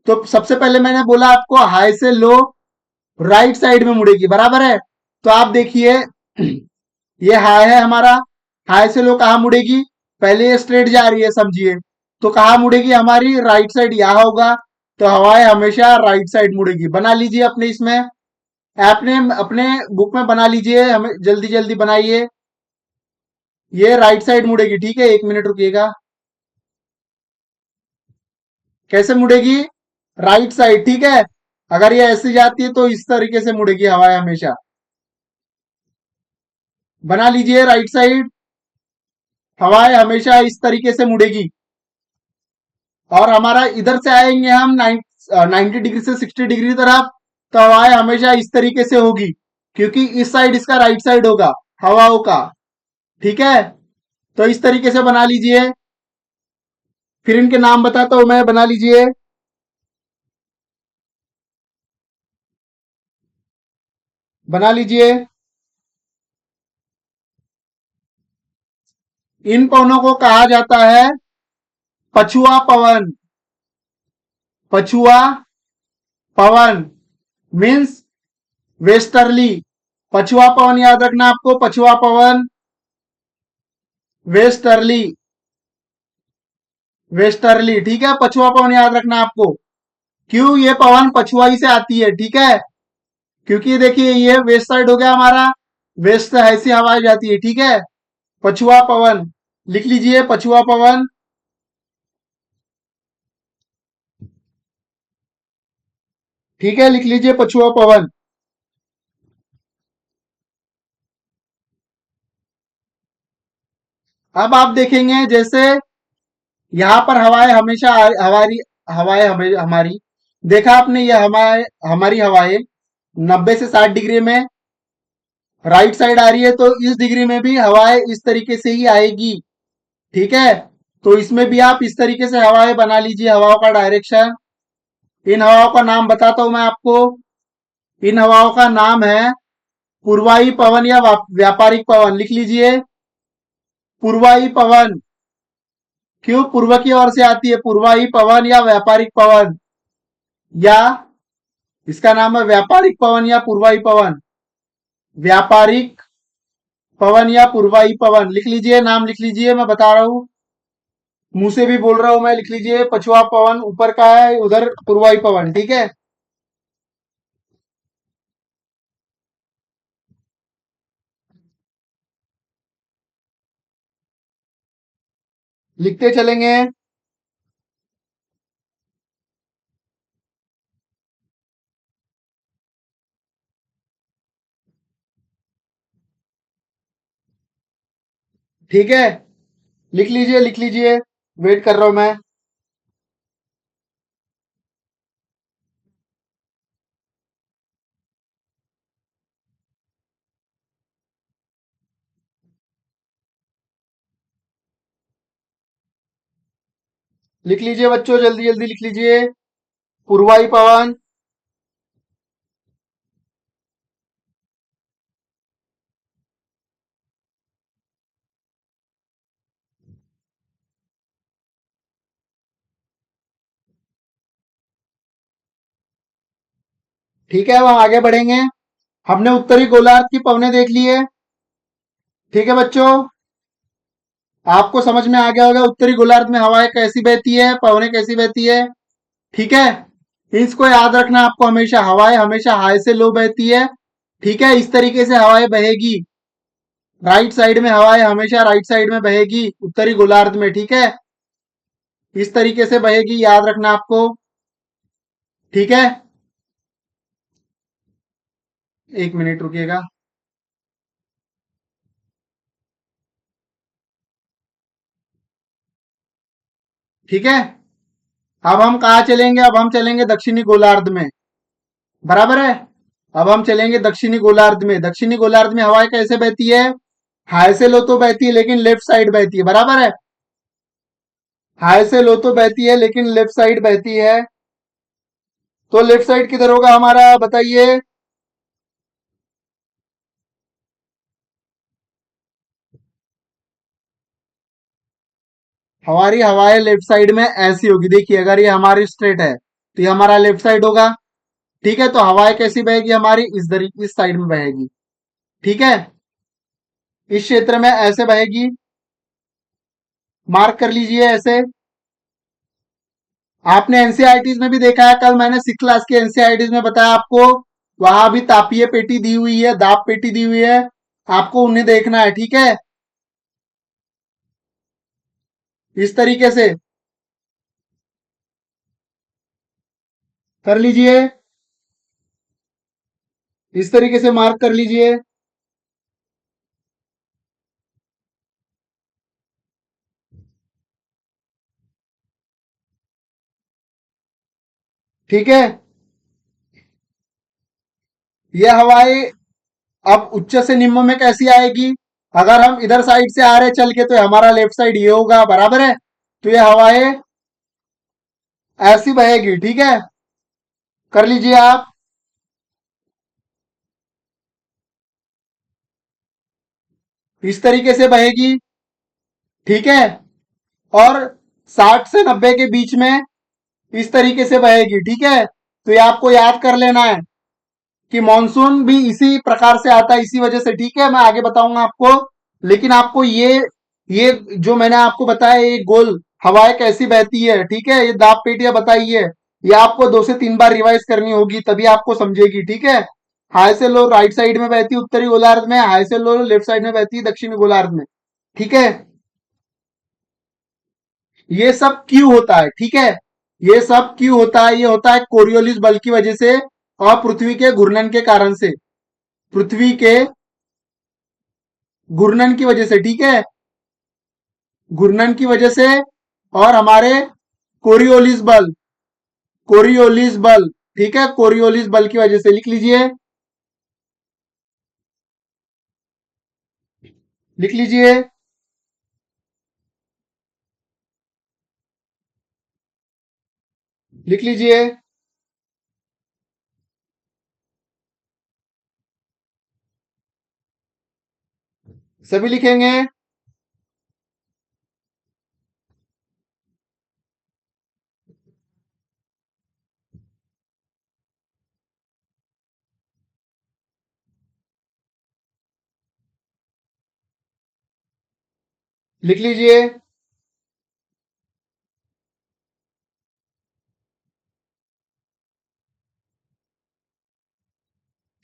तो सबसे पहले मैंने बोला आपको, हाई से लो राइट साइड में मुड़ेगी, बराबर है। तो आप देखिए, ये हाई है हमारा, हाई से लो कहाँ मुड़ेगी, पहले ये स्ट्रेट जा रही है समझिए, तो कहाँ मुड़ेगी हमारी, राइट साइड यहां होगा। तो हवाएं हमेशा राइट साइड मुड़ेगी, बना लीजिए अपने इसमें, आपने अपने बुक में बना लीजिए, हमें जल्दी जल्दी बनाइए। ये राइट साइड मुड़ेगी, ठीक है, एक मिनट रुकिएगा। कैसे मुड़ेगी, राइट साइड, ठीक है। अगर ये ऐसे जाती है तो इस तरीके से मुड़ेगी हवाएं हमेशा, बना लीजिए राइट साइड, हवाएं हमेशा इस तरीके से मुड़ेगी। और हमारा इधर से आएंगे हम 90 डिग्री से 60 डिग्री की तरफ, तो हवाएं हमेशा इस तरीके से होगी, क्योंकि इस साइड इसका राइट साइड होगा हवाओं का, ठीक है। तो इस तरीके से बना लीजिए, फिर इनके नाम बताता हूं मैं, बना लीजिए। बना लीजिए। इन पवनों को कहा जाता है पछुआ पवन। पछुआ पवन मीन्स वेस्टर्ली। पछुआ पवन याद रखना आपको, पछुआ पवन वेस्टर्ली, वेस्टर्ली, ठीक है, पछुआ पवन याद रखना आपको। क्यों, ये पवन पछुआई से आती है, ठीक है, क्योंकि देखिए ये वेस्ट साइड हो गया हमारा, वेस्ट से ऐसी हवाएं जाती है, ठीक है। पछुआ पवन लिख लीजिए, पछुआ पवन, ठीक है, लिख लीजिए पछुआ पवन। अब आप देखेंगे जैसे यहाँ पर हवाएं हमेशा हमारी, हवाएं हमारी, देखा आपने, ये हमारे, हमारी हवाएं 90 से 60 डिग्री में राइट साइड आ रही है, तो इस डिग्री में भी हवाएं इस तरीके से ही आएगी, ठीक है। तो इसमें भी आप इस तरीके से हवाएं बना लीजिए, हवाओं का डायरेक्शन। इन हवाओं का नाम बताता हूं मैं आपको, इन हवाओं का नाम है पूर्वाई पवन या व्यापारिक पवन, लिख लीजिए पूर्वाई पवन। क्यों, पूर्व की ओर से आती है, पूर्वाई पवन या व्यापारिक पवन, या इसका नाम है व्यापारिक पवन या पूर्वाई पवन। व्यापारिक पवन या पूर्वाई पवन, लिख लीजिए, नाम लिख लीजिए, मैं बता रहा हूं, मुंह से भी बोल रहा हूं मैं, लिख लीजिए, पछुआ पवन ऊपर का है, उधर पूर्वाई पवन, ठीक है। लिखते चलेंगे। ठीक है, लिख लीजिए लिख लीजिए, वेट कर रहा हूं मैं। लिख लीजिए बच्चों, जल्दी जल्दी लिख लीजिए। पूर्वाई पवन। ठीक है, अब हम आगे बढ़ेंगे। हमने उत्तरी गोलार्ध की पवनें देख ली है। ठीक है बच्चों, आपको समझ में आ गया होगा उत्तरी गोलार्ध में हवाएं कैसी बहती है, पवनें कैसी बहती है। ठीक है, इसको याद रखना आपको, हमेशा हवाएं हमेशा हाई से लो बहती है। ठीक है, इस तरीके से हवाएं बहेगी। राइट साइड में हवाएं हमेशा राइट साइड में बहेगी उत्तरी गोलार्ध में। ठीक है, इस तरीके से बहेगी, याद रखना आपको। ठीक है, एक मिनट रुकिएगा। ठीक है, अब हम कहा चलेंगे, अब हम चलेंगे दक्षिणी गोलार्ध में। बराबर है, अब हम चलेंगे दक्षिणी गोलार्ध में। दक्षिणी गोलार्ध में हवाएं कैसे बहती है, हाई से लो तो बहती है लेकिन लेफ्ट साइड बहती है। बराबर है, हाई से लो तो बहती है लेकिन लेफ्ट साइड बहती है। तो लेफ्ट साइड किधर होगा हमारा, बताइए। हमारी हवाएं लेफ्ट साइड में ऐसी होगी, देखिए अगर ये हमारी स्ट्रेट है तो ये हमारा लेफ्ट साइड होगा। ठीक है, तो हवाएं कैसी बहेगी हमारी, इस साइड में बहेगी। ठीक है, इस क्षेत्र में ऐसे बहेगी। मार्क कर लीजिए ऐसे। आपने एनसीईआरटीज में भी देखा है, कल मैंने 6 क्लास के एनसीईआरटीज में बताया आपको, वहां भी तापीय पेटी दी हुई है, दाब पेटी दी हुई है, आपको उन्हें देखना है। ठीक है, इस तरीके से कर लीजिए, इस तरीके से मार्क कर लीजिए। ठीक है, ये हवाएं अब उच्च से निम्न में कैसी आएगी, अगर हम इधर साइड से आ रहे चल के तो हमारा लेफ्ट साइड ये होगा। बराबर है, तो ये हवाएं ऐसी बहेगी। ठीक है, कर लीजिए आप, इस तरीके से बहेगी। ठीक है, और 60 से 90 के बीच में इस तरीके से बहेगी। ठीक है, तो ये आपको याद कर लेना है कि मानसून भी इसी प्रकार से आता है, इसी वजह से। ठीक है, मैं आगे बताऊंगा आपको, लेकिन आपको ये जो मैंने आपको बताया, ये गोल हवाएं कैसी बहती है, ठीक है, ये दाब पेटियां बताई है, ये आपको 2 से 3 बार रिवाइज करनी होगी, तभी आपको समझेगी। ठीक है, हाई से लो राइट साइड में बहती है उत्तरी गोलार्ध में, हाई से लो लेफ्ट साइड में बहती है दक्षिणी गोलार्ध में। ठीक है, ये सब क्यों होता है, ठीक है, ये सब क्यों होता है, ये होता है कोरियोलिस बल की वजह से और पृथ्वी के घूर्णन के कारण से, पृथ्वी के घूर्णन की वजह से। ठीक है, घूर्णन की वजह से और हमारे कोरियोलिस बल, कोरियोलिस बल, ठीक है, कोरियोलिस बल की वजह से। लिख लीजिए, लिख लीजिए, लिख लीजिए, सभी लिखेंगे। लिख लीजिए,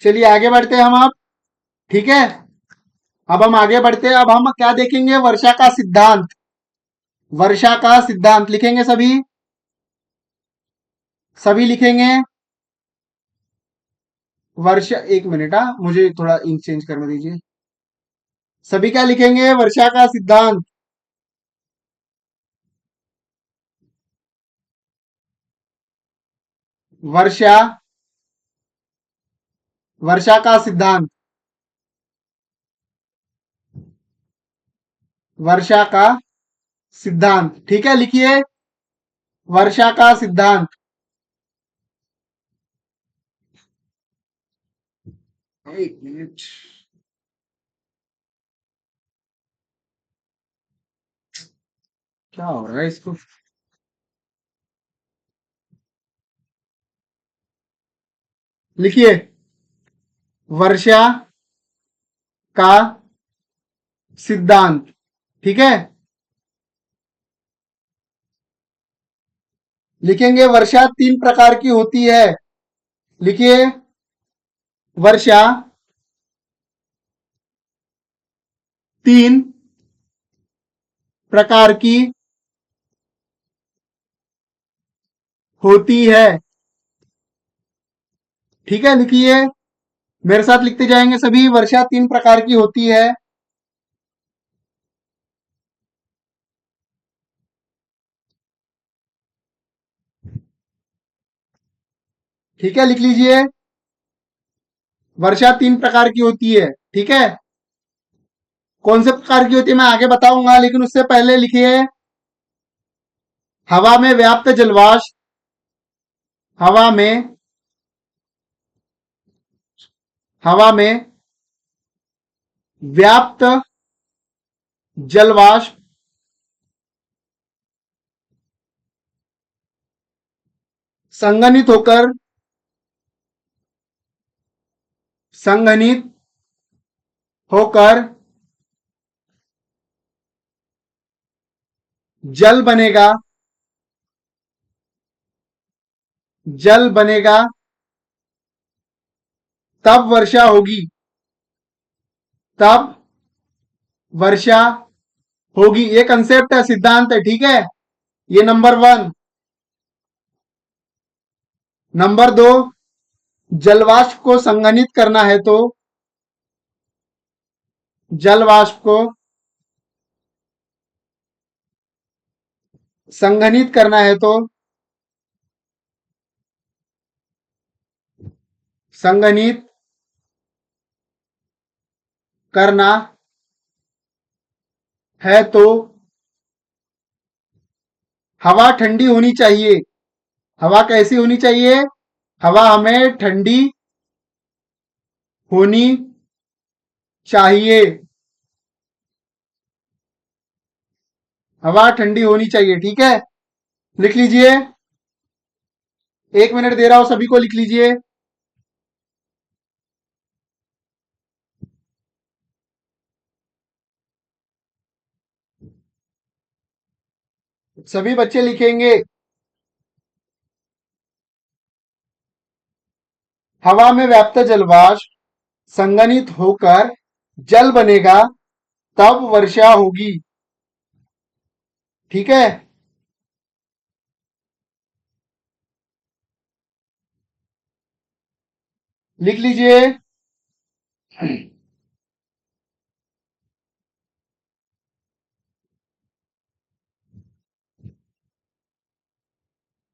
चलिए आगे बढ़ते हैं हम अब। ठीक है, अब हम आगे बढ़ते हैं, अब हम क्या देखेंगे, वर्षा का सिद्धांत। वर्षा का सिद्धांत लिखेंगे सभी, सभी लिखेंगे। वर्षा, एक मिनट, मुझे थोड़ा इंक चेंज करने दीजिए। सभी क्या लिखेंगे? वर्षा का सिद्धांत। वर्षा, वर्षा का सिद्धांत। वर्षा का सिद्धांत। ठीक है, लिखिए वर्षा का सिद्धांत। एक मिनट, क्या हो रहा है इसको? लिखिए वर्षा का सिद्धांत। ठीक है, लिखेंगे वर्षा तीन प्रकार की होती है। लिखिए वर्षा तीन प्रकार की होती है। ठीक है, लिखिए मेरे साथ लिखते जाएंगे सभी। वर्षा तीन प्रकार की होती है। ठीक है, लिख लीजिए वर्षा तीन प्रकार की होती है। ठीक है, कौन से प्रकार की होती है मैं आगे बताऊंगा, लेकिन उससे पहले लिखिए हवा में व्याप्त जलवाष्प। हवा में, हवा में व्याप्त जलवाष्प संघनित होकर, संघनित होकर जल बनेगा। जल बनेगा तब वर्षा होगी। तब वर्षा होगी। ये कंसेप्ट है, सिद्धांत है। ठीक है, ये नंबर वन। नंबर दो, जलवाष्प को संघनित करना है तो, जलवाष्प को संघनित करना है तो, संघनित करना है तो हवा ठंडी होनी चाहिए। हवा कैसी होनी चाहिए? हवा हमें ठंडी होनी चाहिए। हवा ठंडी होनी चाहिए। ठीक है, लिख लीजिए। एक मिनट दे रहा हूं, सभी को लिख लीजिए। सभी बच्चे लिखेंगे हवा में व्याप्त जलवाष्प संघनित होकर जल बनेगा तब वर्षा होगी। ठीक है, लिख लीजिए।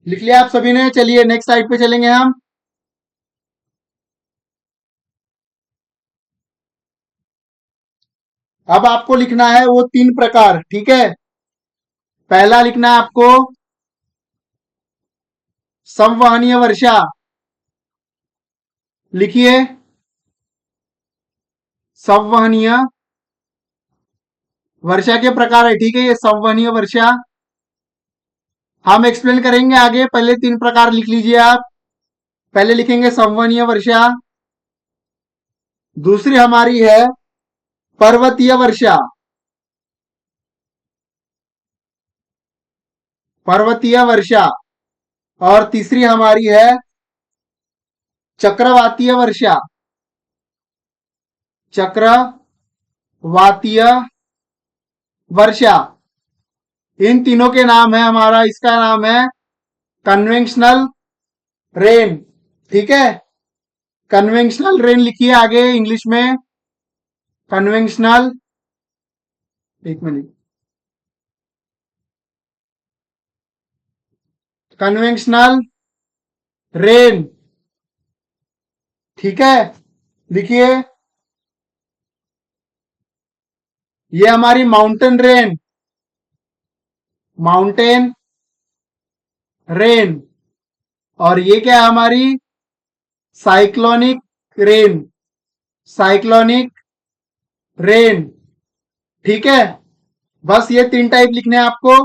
लिख लिया आप सभी ने? चलिए नेक्स्ट साइड पे चलेंगे हम। अब आपको लिखना है वो तीन प्रकार। ठीक है, पहला लिखना है आपको संवहनीय वर्षा। लिखिए संवहनीय वर्षा के प्रकार है। ठीक है, ये संवहनीय वर्षा हम एक्सप्लेन करेंगे आगे। पहले तीन प्रकार लिख लीजिए आप। पहले लिखेंगे संवहनीय वर्षा। दूसरी हमारी है पर्वतीय वर्षा। पर्वतीय वर्षा। और तीसरी हमारी है चक्रवातीय वर्षा। चक्रवातीय वर्षा। इन तीनों के नाम है हमारा, इसका नाम है कन्वेंशनल रेन। ठीक है, कन्वेंशनल रेन लिखिए आगे इंग्लिश में, कन्वेंशनल एक मिनट। Conventional rain. ठीक है, लिखिए। ये हमारी माउंटेन रेन। Mountain rain. और ये क्या है हमारी? Cyclonic rain. Cyclonic rain. ठीक है, बस ये तीन टाइप लिखने हैं आपको।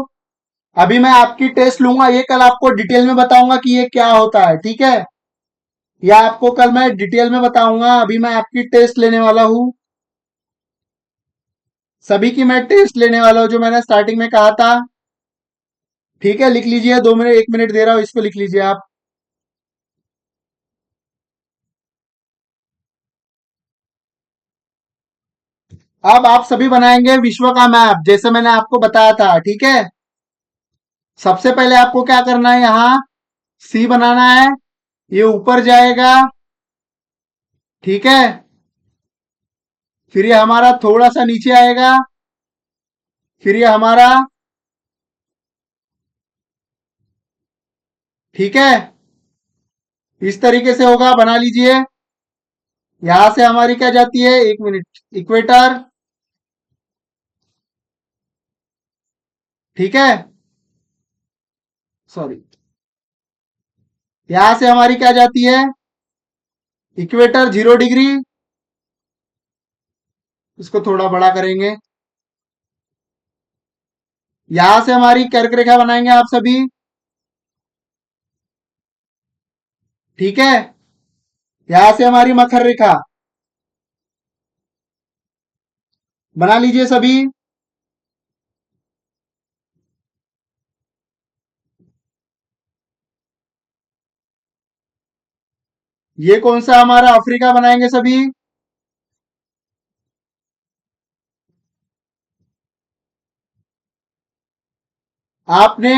अभी मैं आपकी टेस्ट लूंगा, ये कल आपको डिटेल में बताऊंगा कि ये क्या होता है। ठीक है, या आपको कल मैं डिटेल में बताऊंगा, अभी मैं आपकी टेस्ट लेने वाला हूं। सभी की मैं टेस्ट लेने वाला हूं, जो मैंने स्टार्टिंग में कहा था। ठीक है, लिख लीजिए। 2 मिनट, 1 मिनट दे रहा हूं, इसको लिख लीजिए आप। अब आप सभी बनाएंगे विश्व का मैप, जैसे मैंने आपको बताया था। ठीक है, सबसे पहले आपको क्या करना है, यहां सी बनाना है। ये ऊपर जाएगा। ठीक है, फिर ये हमारा थोड़ा सा नीचे आएगा। फिर ये हमारा, ठीक है, इस तरीके से होगा, बना लीजिए। यहां से हमारी क्या जाती है, 1 मिनट, इक्वेटर। ठीक है, सॉरी, यहां से हमारी क्या जाती है, इक्वेटर 0 डिग्री। इसको थोड़ा बड़ा करेंगे। यहां से हमारी कर्क रेखा बनाएंगे आप सभी। ठीक है, यहां से हमारी मकर रेखा बना लीजिए सभी। ये कौन सा हमारा अफ्रीका बनाएंगे सभी। आपने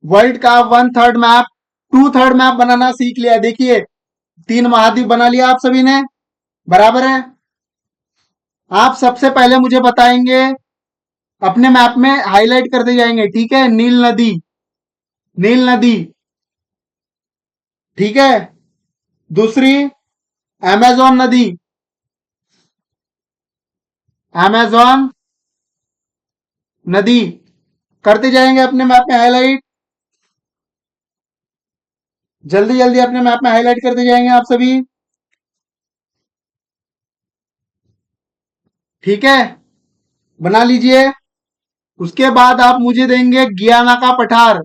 वर्ल्ड का 1/3 मैप, 2/3 मैप बनाना सीख लिया। देखिए, 3 महाद्वीप बना लिया आप सभी ने, बराबर है। आप सबसे पहले मुझे बताएंगे, अपने मैप में हाईलाइट करते जाएंगे। ठीक है, नील नदी। नील नदी। ठीक है, दूसरी अमेजोन नदी। अमेजोन नदी करते जाएंगे अपने मैप में हाईलाइट। जल्दी जल्दी अपने मैप में हाईलाइट करते जाएंगे आप सभी। ठीक है, बना लीजिए। उसके बाद आप मुझे देंगे गियाना का पठार।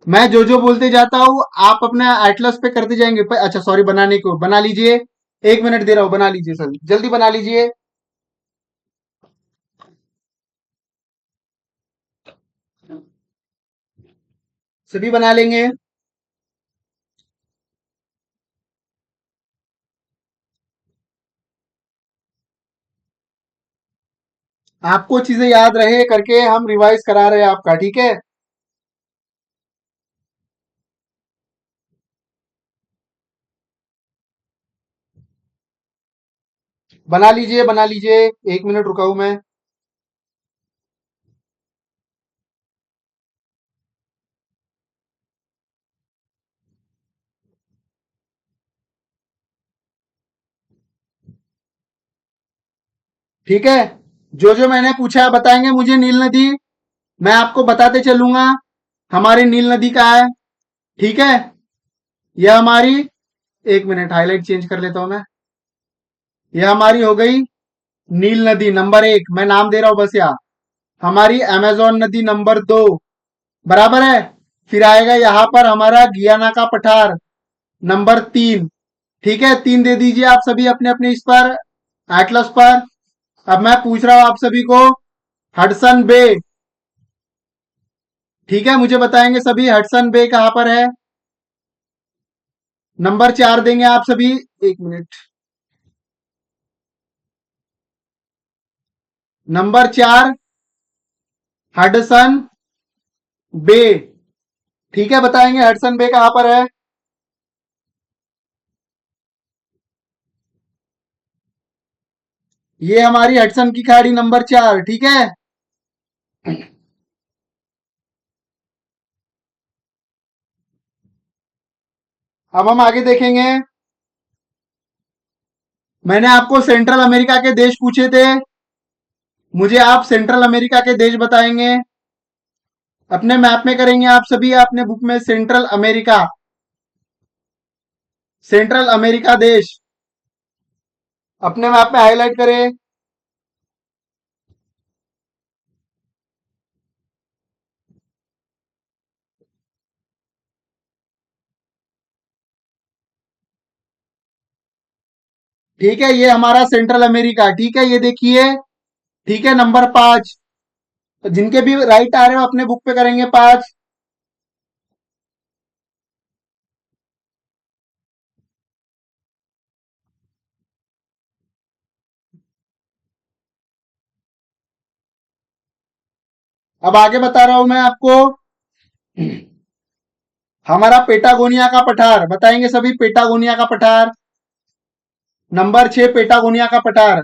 मैं जो बोलते जाता हूं, आप अपने एटलस पे करते जाएंगे। अच्छा सॉरी, बनाने को बना लीजिए। 1 मिनट दे रहा हूं, बना लीजिए सर, जल्दी बना लीजिए। सभी बना लेंगे। आपको चीजें याद रहे करके हम रिवाइज करा रहे हैं आपका। ठीक है, बना लीजिए, बना लीजिए। 1 मिनट रुका हूं मैं। ठीक है, जो मैंने पूछा है बताएंगे मुझे। नील नदी मैं आपको बताते चलूंगा। हमारी नील नदी का है। ठीक है, यह हमारी, 1 मिनट, हाईलाइट चेंज कर लेता हूं मैं। यह हमारी हो गई नील नदी नंबर 1, मैं नाम दे रहा हूं बस। यहाँ हमारी अमेजोन नदी नंबर 2, बराबर है। फिर आएगा यहां पर हमारा गियाना का पठार नंबर 3। ठीक है, 3 दे दीजिए आप सभी अपने अपने इस पर, एटलस पर। अब मैं पूछ रहा हूं आप सभी को, हडसन बे। ठीक है, मुझे बताएंगे सभी हडसन बे कहां पर है। नंबर 4 देंगे आप सभी। 1 मिनट, नंबर 4 हडसन बे। ठीक है, बताएंगे हडसन बे कहां पर है। ये हमारी हडसन की खाड़ी नंबर 4, ठीक है। अब हम आगे देखेंगे। मैंने आपको सेंट्रल अमेरिका के देश पूछे थे, मुझे आप सेंट्रल अमेरिका के देश बताएंगे। अपने मैप में करेंगे आप सभी, अपने बुक में सेंट्रल अमेरिका, सेंट्रल अमेरिका देश अपने मैप में हाईलाइट करें। ठीक है, ये हमारा सेंट्रल अमेरिका, ठीक है, ये देखिए। ठीक है, नंबर 5। जिनके भी राइट आ रहे हो अपने बुक पे करेंगे 5। अब आगे बता रहा हूं मैं आपको। हमारा पेटागोनिया का पठार बताएंगे सभी, पेटागोनिया का पठार। नंबर 6 पेटागोनिया का पठार।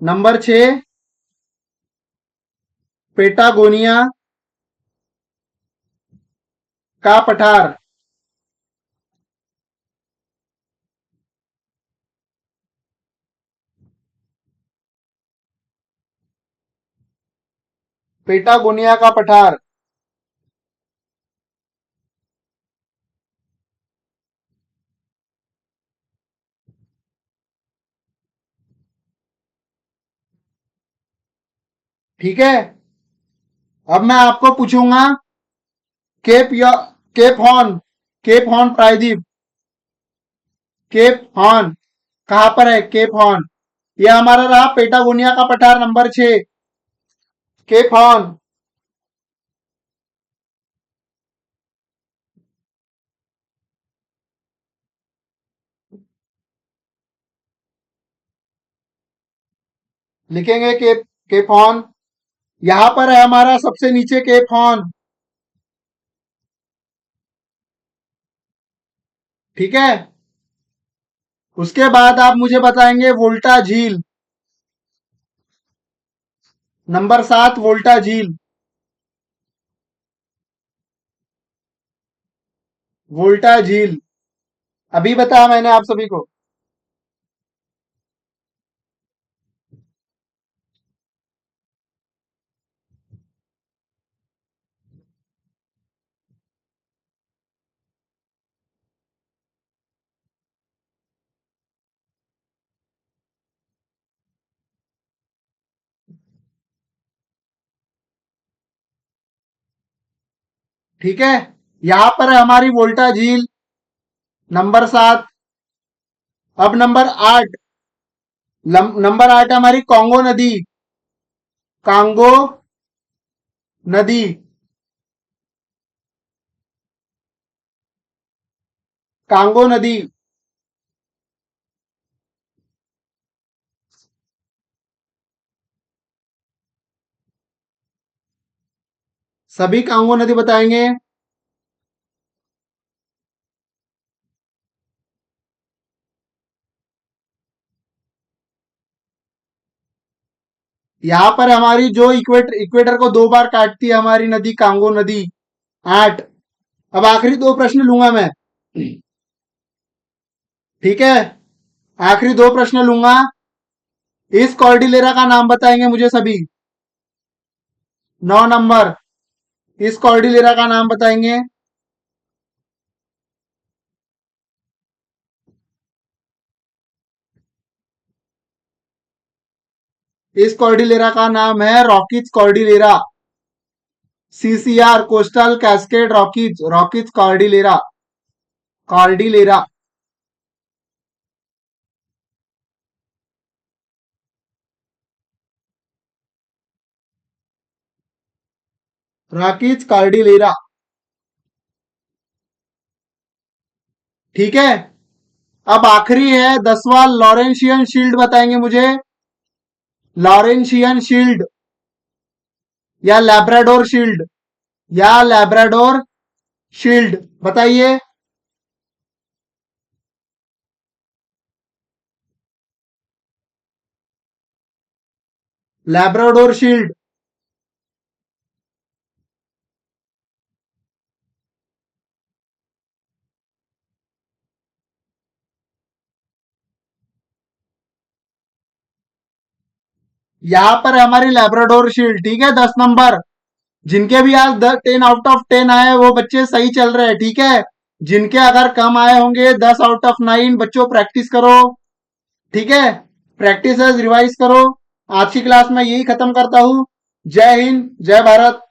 नंबर 6 पेटागोनिया का पठार। पेटागोनिया का पठार। ठीक है, अब मैं आपको पूछूंगा केप या केप हॉर्न, केप हॉर्न प्रायद्वीप, केप हॉर्न कहां पर है? केप हॉर्न, यह हमारा रहा पेटागोनिया का पठार नंबर 6, केप हॉर्न। लिखेंगे केप, केप हॉर्न। यहां पर है हमारा सबसे नीचे केप हॉर्न, ठीक है। उसके बाद आप मुझे बताएंगे वोल्टा झील, नंबर 7 वोल्टा झील, वोल्टा झील। अभी बताया मैंने आप सभी को। ठीक है, यहां पर है हमारी वोल्टा झील, नंबर 7। अब नंबर 8, नंबर 8 है हमारी कांगो नदी, कांगो नदी, कांगो नदी। सभी कांगो नदी बताएंगे। यहां पर हमारी जो इक्वेटर, इक्वेटर को 2 बार काटती है हमारी नदी कांगो नदी, 8। अब आखिरी 2 प्रश्न लूंगा मैं, ठीक है। आखिरी 2 प्रश्न लूंगा। इस कॉर्डिलेरा का नाम बताएंगे मुझे सभी। 9 नंबर, इस कॉर्डिलेरा का नाम बताएंगे। इस कॉर्डिलेरा का नाम है Rockies Cordillera, CCR, coastal cascade Rockies, Rockies Cordillera, Cordillera, Rockies Cordillera, ठीक है। अब आखिरी है 10वां, लॉरेंशियन शील्ड बताएंगे मुझे। लॉरेंशियन शील्ड या लैब्राडोर शील्ड, या लैब्राडोर शील्ड बताइए। Labrador shield. यहाँ पर है हमारी लैब्राडोर शील्ड, ठीक है, 10 नंबर। जिनके भी आज 10 आउट ऑफ 10 आए वो बच्चे सही चल रहे हैं, ठीक है। जिनके अगर कम आए होंगे 10 आउट ऑफ 9, बच्चों प्रैक्टिस करो, ठीक है। प्रैक्टिस रिवाइज करो। आज की क्लास में यही खत्म करता हूँ। जय हिंद, जय भारत।